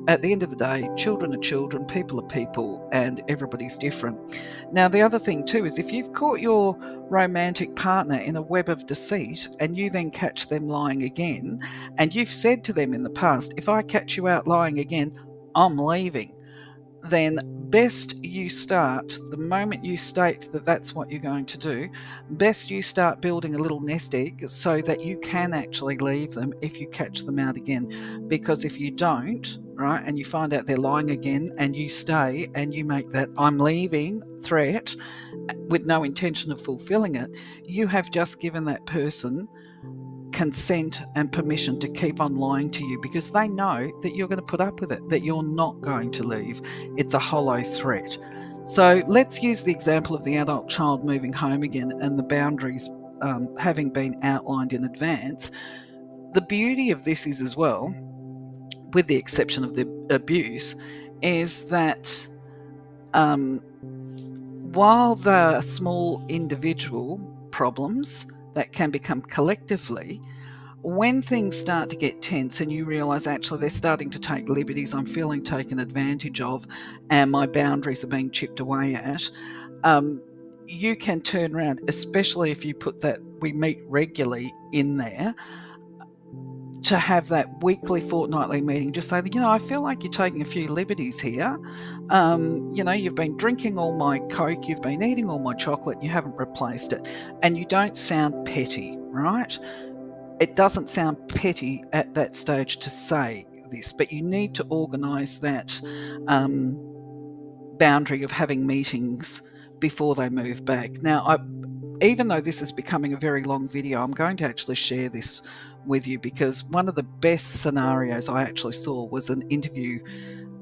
at the end of the day, children are children, people are people, and everybody's different. Now, the other thing too is if you've caught your romantic partner in a web of deceit and you then catch them lying again, and you've said to them in the past, if I catch you out lying again, I'm leaving, then best you start, the moment you state that that's what you're going to do, best you start building a little nest egg so that you can actually leave them if you catch them out again. Because if you don't, right, and you find out they're lying again and you stay and you make that I'm leaving threat with no intention of fulfilling it, you have just given that person consent and permission to keep on lying to you, because they know that you're going to put up with it, that you're not going to leave. It's a hollow threat. So let's use the example of the adult child moving home again and the boundaries having been outlined in advance. The beauty of this is as well, with the exception of the abuse, is that while the small individual problems that can become collectively, when things start to get tense and you realise actually they're starting to take liberties, I'm feeling taken advantage of, and my boundaries are being chipped away at, you can turn around, especially if you put that we meet regularly in there, to have that weekly, fortnightly meeting. Just say, I feel like you're taking a few liberties here. You've been drinking all my Coke, you've been eating all my chocolate, and you haven't replaced it. And you don't sound petty, right? It doesn't sound petty at that stage to say this, but you need to organise that boundary of having meetings before they move back. Now, even though this is becoming a very long video, I'm going to actually share this with you, because one of the best scenarios I actually saw was an interview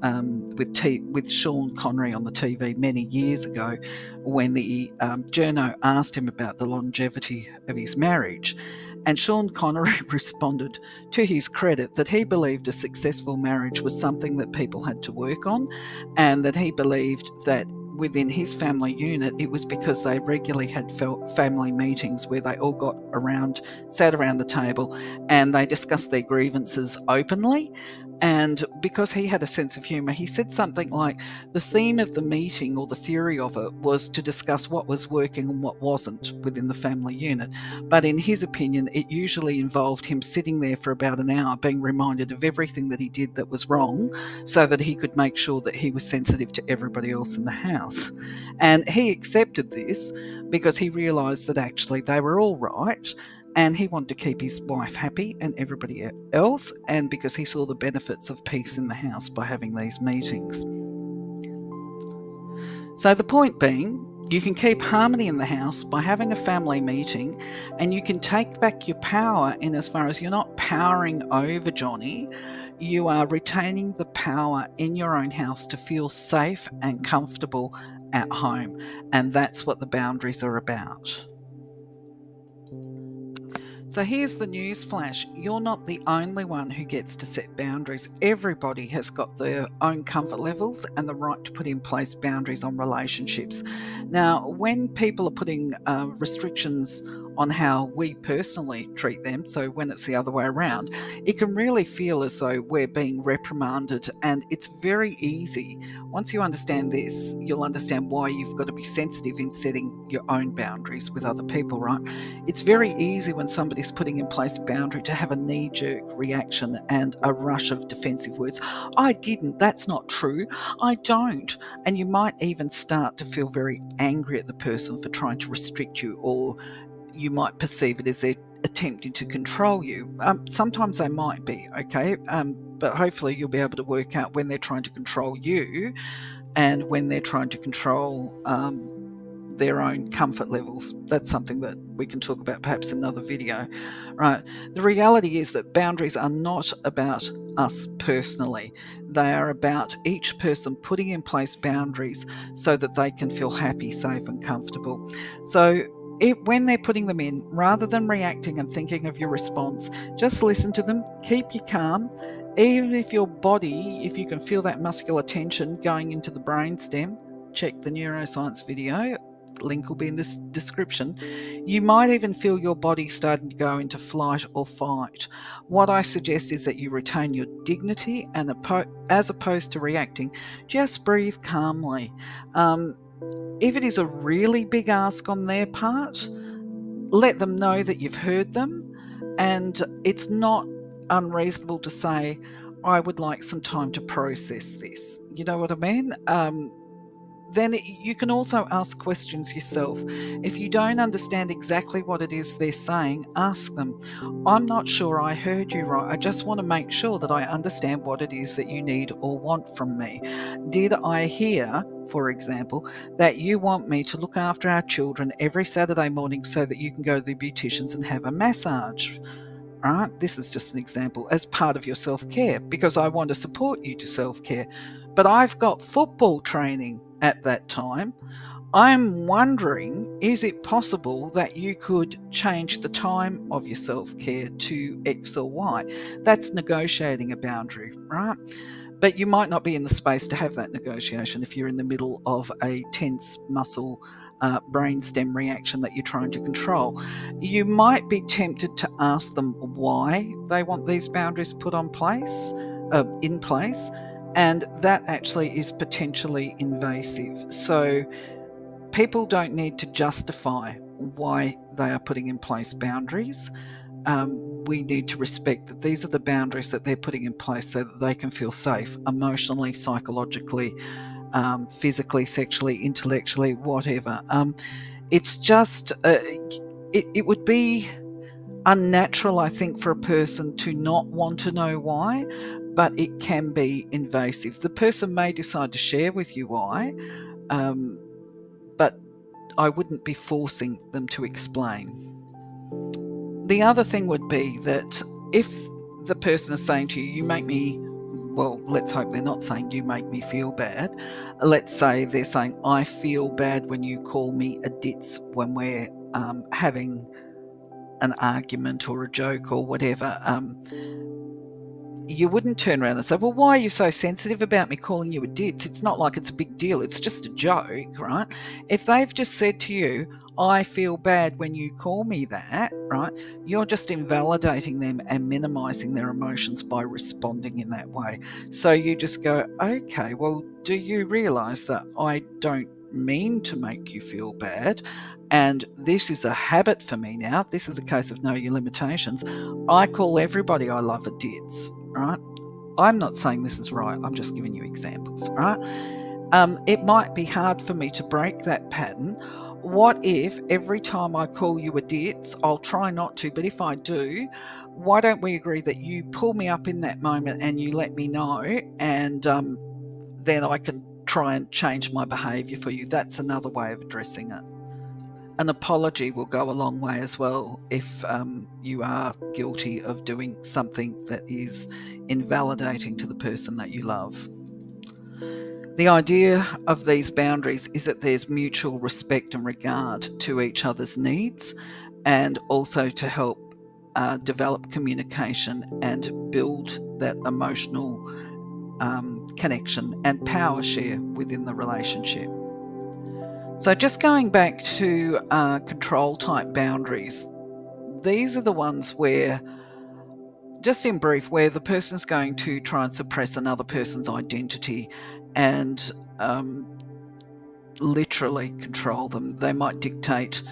with Sean Connery on the TV many years ago, when the journo asked him about the longevity of his marriage. And Sean Connery responded, to his credit, that he believed a successful marriage was something that people had to work on, and that he believed that within his family unit, it was because they regularly had family meetings where they all sat around the table, and they discussed their grievances openly. And because he had a sense of humour, he said something like the theme of the meeting, or the theory of it, was to discuss what was working and what wasn't within the family unit. But in his opinion, it usually involved him sitting there for about an hour being reminded of everything that he did that was wrong, so that he could make sure that he was sensitive to everybody else in the house. And he accepted this because he realised that actually they were all right, and he wanted to keep his wife happy and everybody else, and because he saw the benefits of peace in the house by having these meetings. So the point being, you can keep harmony in the house by having a family meeting, and you can take back your power in as far as you're not powering over Johnny, you are retaining the power in your own house to feel safe and comfortable at home. And that's what the boundaries are about. So here's the news flash. You're not the only one who gets to set boundaries. Everybody has got their own comfort levels and the right to put in place boundaries on relationships. Now, when people are putting restrictions on how we personally treat them, so when it's the other way around, it can really feel as though we're being reprimanded. And it's very easy. Once you understand this, you'll understand why you've got to be sensitive in setting your own boundaries with other people, right? It's very easy when somebody's putting in place a boundary to have a knee-jerk reaction and a rush of defensive words. I didn't, that's not true, I don't. And you might even start to feel very angry at the person for trying to restrict you, or you might perceive it as they're attempting to control you. Sometimes they might be, okay? But hopefully you'll be able to work out when they're trying to control you and when they're trying to control their own comfort levels. That's something that we can talk about perhaps in another video, right? The reality is that boundaries are not about us personally. They are about each person putting in place boundaries so that they can feel happy, safe, and comfortable. So when they're putting them in, rather than reacting and thinking of your response, just listen to them, keep you calm. Even if your body, if you can feel that muscular tension going into the brainstem, check the neuroscience video, link will be in this description. You might even feel your body starting to go into flight or fight. What I suggest is that you retain your dignity, and as opposed to reacting, just breathe calmly. If it is a really big ask on their part, let them know that you've heard them, and it's not unreasonable to say, I would like some time to process this. You know what I mean? Then you can also ask questions yourself. If you don't understand exactly what it is they're saying, ask them. I'm not sure I heard you right. I just want to make sure that I understand what it is that you need or want from me. Did I hear, for example, that you want me to look after our children every Saturday morning so that you can go to the beauticians and have a massage? Right? This is just an example as part of your self-care, because I want to support you to self-care. But I've got football training at that time. I'm wondering, is it possible that you could change the time of your self-care to X or Y? That's negotiating a boundary, right? But you might not be in the space to have that negotiation if you're in the middle of a tense muscle brainstem reaction that you're trying to control. You might be tempted to ask them why they want these boundaries put in place, and that actually is potentially invasive. So people don't need to justify why they are putting in place boundaries. We need to respect that these are the boundaries that they're putting in place so that they can feel safe emotionally, psychologically, physically, sexually, intellectually, whatever. It's just, it would be unnatural, I think, for a person to not want to know why, but it can be invasive. The person may decide to share with you why, but I wouldn't be forcing them to explain. The other thing would be that if the person is saying to you, you make me well, let's hope they're not saying you make me feel bad. Let's say they're saying I feel bad when you call me a ditz when we're having an argument or a joke or whatever. You wouldn't turn around and say, well, why are you so sensitive about me calling you a ditz? It's not like it's a big deal. It's just a joke, right? If they've just said to you, I feel bad when you call me that, right? You're just invalidating them and minimizing their emotions by responding in that way. So you just go, okay, well, do you realize that I don't mean to make you feel bad? And this is a habit for me now. This is a case of know your limitations. I call everybody I love a ditz, right? I'm not saying this is right. I'm just giving you examples, right? It might be hard for me to break that pattern. What if every time I call you a ditz, I'll try not to, but if I do, why don't we agree that you pull me up in that moment and you let me know, and then I can try and change my behaviour for you? That's another way of addressing it. An apology will go a long way as well if you are guilty of doing something that is invalidating to the person that you love. The idea of these boundaries is that there's mutual respect and regard to each other's needs, and also to help develop communication and build that emotional connection and power share within the relationship. So just going back to control type boundaries, these are the ones where, just in brief, where the person's going to try and suppress another person's identity and literally control them. They might dictate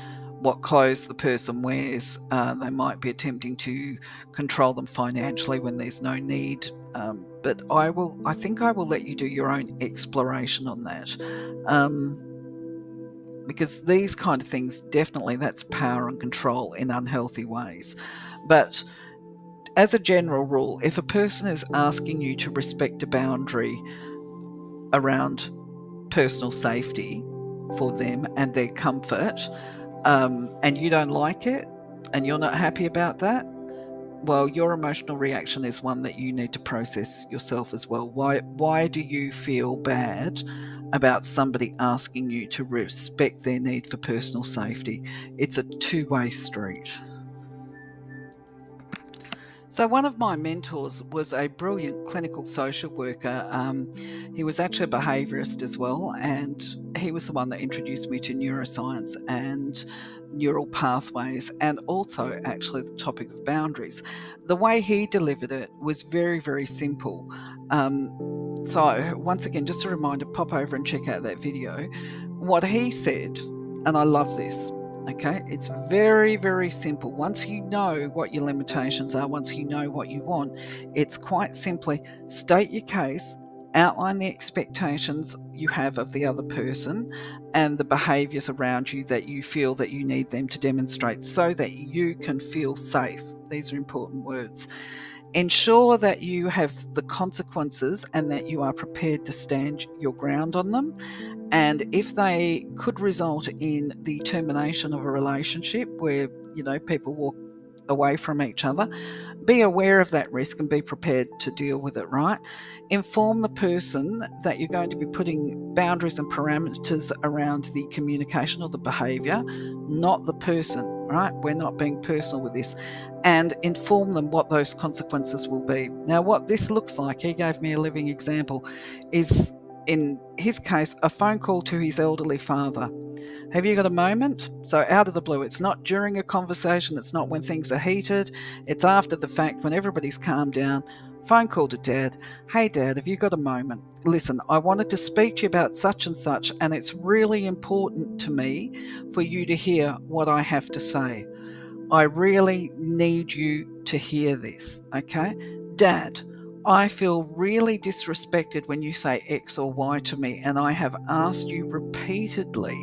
what clothes the person wears. They might be attempting to control them financially when there's no need. But I think I will let you do your own exploration on that. Because these kind of things, definitely that's power and control in unhealthy ways. But as a general rule, if a person is asking you to respect a boundary around personal safety for them and their comfort, and you don't like it and you're not happy about that, well, your emotional reaction is one that you need to process yourself as well. Why do you feel bad about somebody asking you to respect their need for personal safety? It's a two-way street. So one of my mentors was a brilliant clinical social worker. He was actually a behaviourist as well, and he was the one that introduced me to neuroscience and neural pathways, and also actually the topic of boundaries. The way he delivered it was very, very simple. So once again, just a reminder, pop over and check out that video. What he said, and I love this, okay, it's very, very simple. Once you know what your limitations are, once you know what you want, it's quite simply state your case, outline the expectations you have of the other person and the behaviours around you that you feel that you need them to demonstrate so that you can feel safe. These are important words. Ensure that you have the consequences and that you are prepared to stand your ground on them. And if they could result in the termination of a relationship where, people walk away from each other, be aware of that risk and be prepared to deal with it, right? Inform the person that you're going to be putting boundaries and parameters around the communication or the behaviour, not the person, right? We're not being personal with this. And inform them what those consequences will be. Now, what this looks like, he gave me a living example, is in his case, a phone call to his elderly father. Have you got a moment? So out of the blue, it's not during a conversation, it's not when things are heated, it's after the fact when everybody's calmed down. Phone call to Dad. Hey Dad, have you got a moment? Listen, I wanted to speak to you about such and such, and it's really important to me for you to hear what I have to say. I really need you to hear this, okay? Dad, I feel really disrespected when you say X or Y to me, and I have asked you repeatedly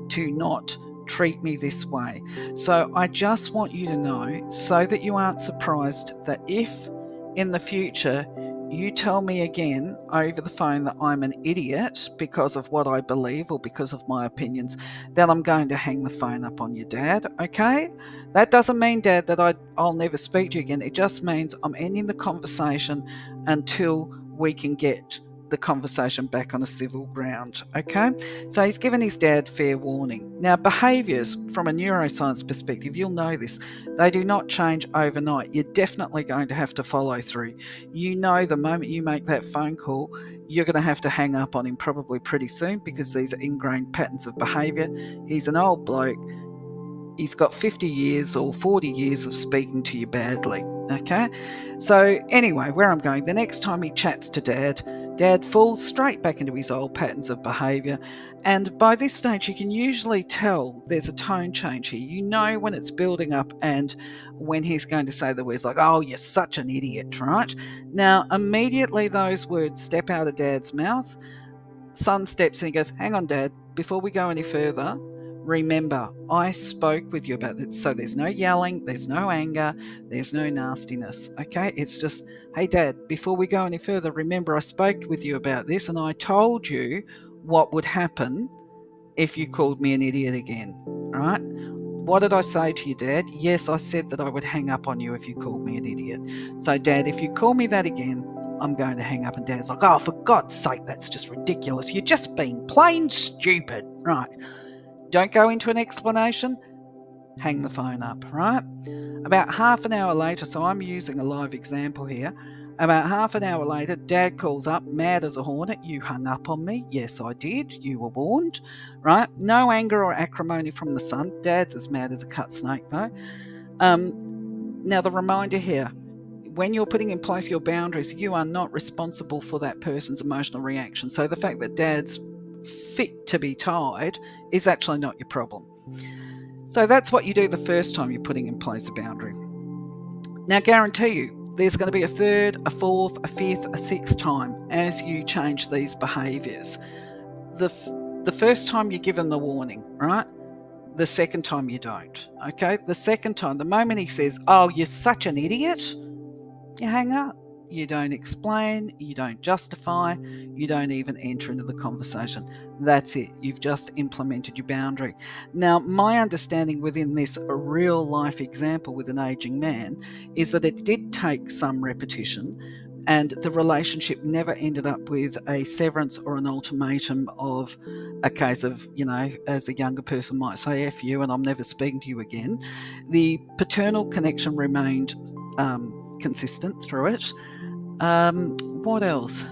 to not treat me this way. So I just want you to know, so that you aren't surprised, that if in the future you tell me again over the phone that I'm an idiot because of what I believe or because of my opinions, then I'm going to hang the phone up on you, Dad, okay? That doesn't mean, Dad, that I'll never speak to you again. It just means I'm ending the conversation until we can get the conversation back on a civil ground. Okay, so he's given his dad fair warning. Now, behaviours from a neuroscience perspective, you'll know this, they do not change overnight. You're definitely going to have to follow through. You know, the moment you make that phone call, you're going to have to hang up on him probably pretty soon, because these are ingrained patterns of behaviour. He's an old bloke. He's got 50 years or 40 years of speaking to you badly. Okay, so anyway, where I'm going, the next time he chats to dad falls straight back into his old patterns of behaviour. And by this stage, you can usually tell there's a tone change here. You know when it's building up and when he's going to say the words like, "Oh, you're such an idiot," right? Now, immediately those words step out of dad's mouth. Son steps in and goes, "Hang on, Dad, before we go any further, remember, I spoke with you about this." So there's no yelling, there's no anger, there's no nastiness. Okay, it's just, "Hey, Dad, before we go any further, remember, I spoke with you about this and I told you what would happen if you called me an idiot again." All right? "What did I say to you, Dad?" "Yes, I said that I would hang up on you if you called me an idiot. So, Dad, if you call me that again, I'm going to hang up." And Dad's like, "Oh, for God's sake, that's just ridiculous. You're just being plain stupid." Right. Don't go into an explanation. Hang the phone up, right? About half an hour later, so I'm using a live example here. About half an hour later, Dad calls up, mad as a hornet. "You hung up on me." "Yes, I did. You were warned." Right? No anger or acrimony from the son. Dad's as mad as a cut snake, though. Now, the reminder here, when you're putting in place your boundaries, you are not responsible for that person's emotional reaction. So the fact that Dad's fit to be tied is actually not your problem. So that's what you do the first time you're putting in place a boundary. Now, guarantee you, there's going to be a third, a fourth, a fifth, a sixth time as you change these behaviours. The first time you give them the warning, right? The second time you don't. Okay? The second time, the moment he says, "Oh, you're such an idiot," you hang up. You don't explain, you don't justify, you don't even enter into the conversation. That's it. You've just implemented your boundary. Now, my understanding within this real life example with an aging man is that it did take some repetition, and the relationship never ended up with a severance or an ultimatum of a case of, as a younger person might say, "F you and I'm never speaking to you again." The paternal connection remained consistent through it. What else?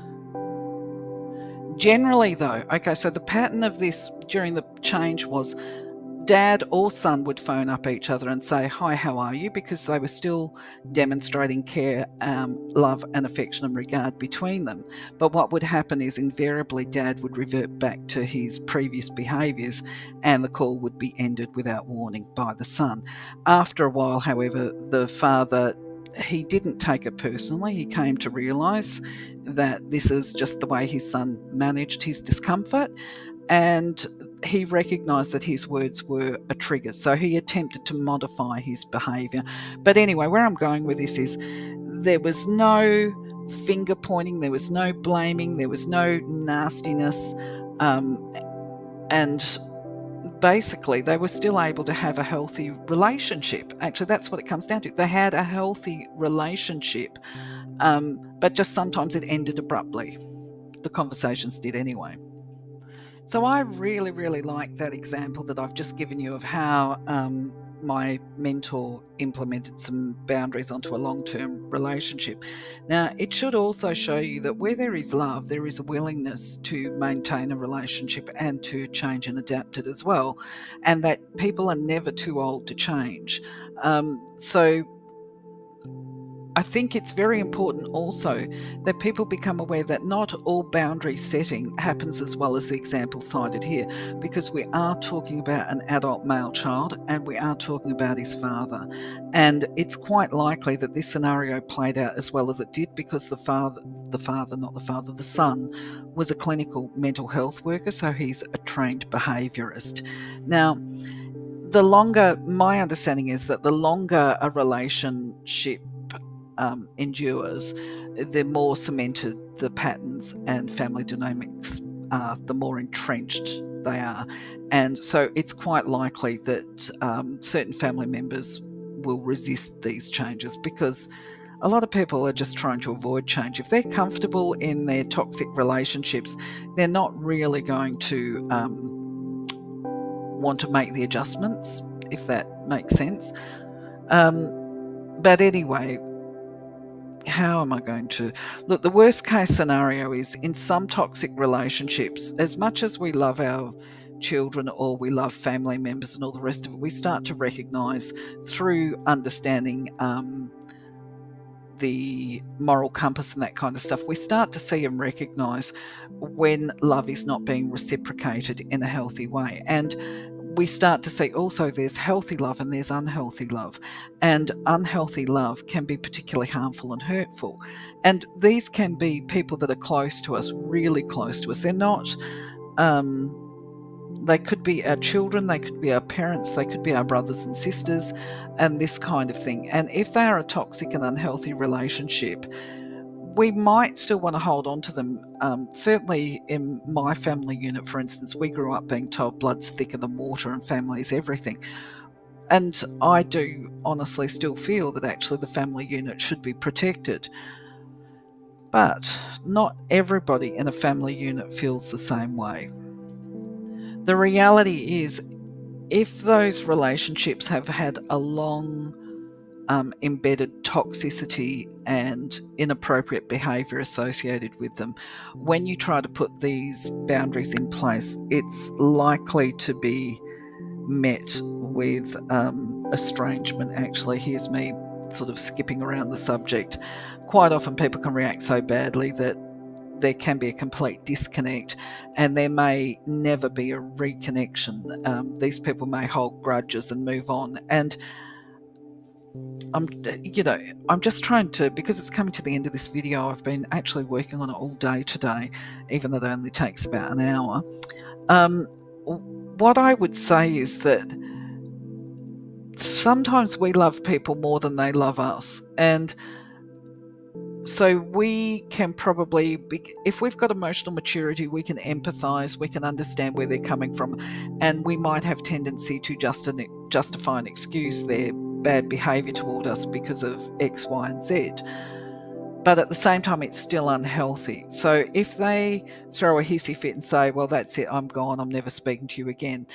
Generally, though, okay, so the pattern of this during the change was Dad or son would phone up each other and say, "Hi, how are you?" because they were still demonstrating care, love, and affection and regard between them. But what would happen is invariably Dad would revert back to his previous behaviours and the call would be ended without warning by the son. After a while, however, the father, he didn't take it personally. He came to realise that this is just the way his son managed his discomfort, and he recognised that his words were a trigger, so he attempted to modify his behaviour. But anyway, where I'm going with this is there was no finger pointing, there was no blaming, there was no nastiness, and basically they were still able to have a healthy relationship. Actually, that's what it comes down to. They had a healthy relationship, but just sometimes it ended abruptly. The conversations did anyway. So I really, really like that example that I've just given you of how my mentor implemented some boundaries onto a long-term relationship. Now, it should also show you that where there is love, there is a willingness to maintain a relationship and to change and adapt it as well, and that people are never too old to change. So I think it's very important also that people become aware that not all boundary setting happens as well as the example cited here, because we are talking about an adult male child and we are talking about his father. And it's quite likely that this scenario played out as well as it did because the son was a clinical mental health worker, so he's a trained behaviourist. Now, my understanding is that the longer a relationship endures, the more cemented the patterns and family dynamics are, the more entrenched they are. And so it's quite likely that certain family members will resist these changes because a lot of people are just trying to avoid change. If they're comfortable in their toxic relationships, they're not really going to want to make the adjustments, if that makes sense. But anyway, how am I going to look? The worst case scenario is in some toxic relationships, as much as we love our children or we love family members and all the rest of it, we start to recognize through understanding the moral compass and that kind of stuff, we start to see and recognize when love is not being reciprocated in a healthy way. And we start to see also there's healthy love and there's unhealthy love. And unhealthy love can be particularly harmful and hurtful. And these can be people that are close to us, really close to us. They're not, they could be our children, they could be our parents, they could be our brothers and sisters, and this kind of thing. And if they are a toxic and unhealthy relationship, we might still want to hold on to them. Certainly in my family unit, for instance, we grew up being told blood's thicker than water and family is everything. And I do honestly still feel that actually the family unit should be protected. But not everybody in a family unit feels the same way. The reality is, if those relationships have had a long embedded toxicity and inappropriate behaviour associated with them, when you try to put these boundaries in place, it's likely to be met with estrangement. Actually, here's me sort of skipping around the subject. Quite often people can react so badly that there can be a complete disconnect and there may never be a reconnection. These people may hold grudges and move on. And I'm just trying to, because it's coming to the end of this video, I've been actually working on it all day today, even though it only takes about an hour. What I would say is that sometimes we love people more than they love us. And so we can probably, if we've got emotional maturity, we can empathize, we can understand where they're coming from, and we might have tendency to justify and excuse their bad behavior toward us because of X, Y, and Z. But at the same time, it's still unhealthy. So if they throw a hissy fit and say, well, that's it, I'm gone, I'm never speaking to you again,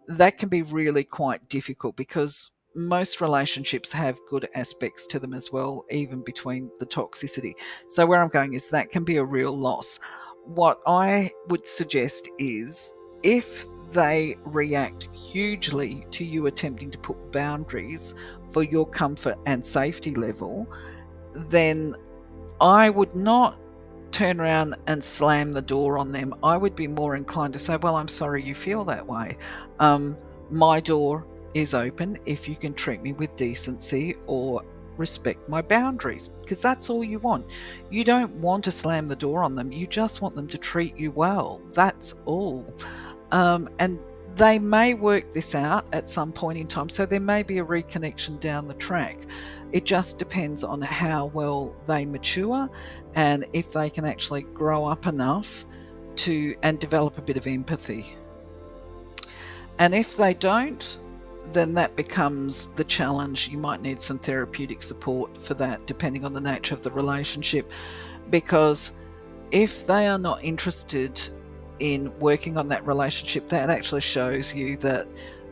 that can be really quite difficult, because most relationships have good aspects to them as well, even between the toxicity. So where I'm going is that can be a real loss. What I would suggest is, if they react hugely to you attempting to put boundaries for your comfort and safety level, then I would not turn around and slam the door on them. I would be more inclined to say, well, I'm sorry you feel that way. My door is open if you can treat me with decency or respect my boundaries, because that's all you want. You don't want to slam the door on them. You just want them to treat you well. That's all. And they may work this out at some point in time. So there may be a reconnection down the track. It just depends on how well they mature and if they can actually grow up enough and develop a bit of empathy. And if they don't, then that becomes the challenge. You might need some therapeutic support for that, depending on the nature of the relationship, because if they are not interested in working on that relationship, that actually shows you that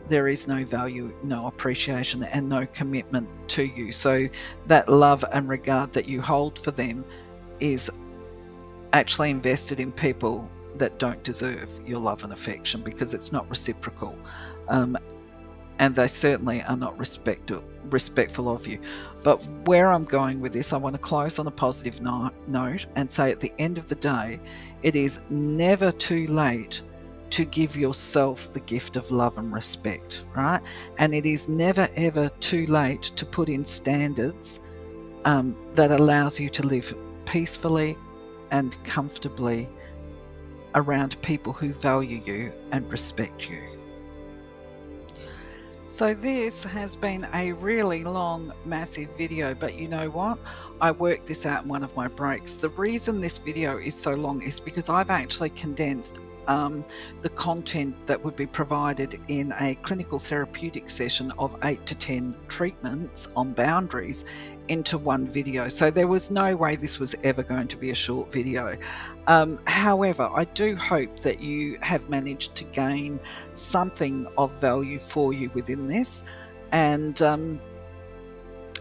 there is no value, no appreciation, and no commitment to you. So that love and regard that you hold for them is actually invested in people that don't deserve your love and affection, because it's not reciprocal. And they certainly are not respectful of you. But where I'm going with this, I want to close on a positive note and say, at the end of the day, it is never too late to give yourself the gift of love and respect, right? And it is never ever too late to put in standards that allows you to live peacefully and comfortably around people who value you and respect you. So this has been a really long, massive video, but you know what? I worked this out in one of my breaks. The reason this video is so long is because I've actually condensed the content that would be provided in a clinical therapeutic session of 8 to 10 treatments on boundaries into one video. So there was no way this was ever going to be a short video. However, I do hope that you have managed to gain something of value for you within this. And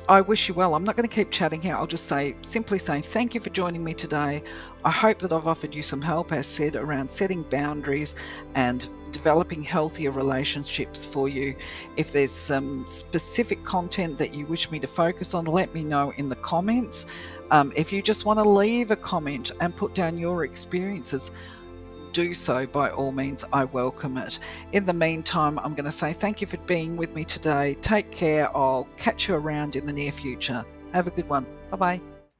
I wish you well. I'm not going to keep chatting here. I'll just simply say thank you for joining me today. I hope that I've offered you some help, as said, around setting boundaries and developing healthier relationships for you. If there's some specific content that you wish me to focus on, let me know in the comments. If you just want to leave a comment and put down your experiences, do so by all means. I welcome it. In the meantime, I'm going to say thank you for being with me today. Take care. I'll catch you around in the near future. Have a good one. Bye bye.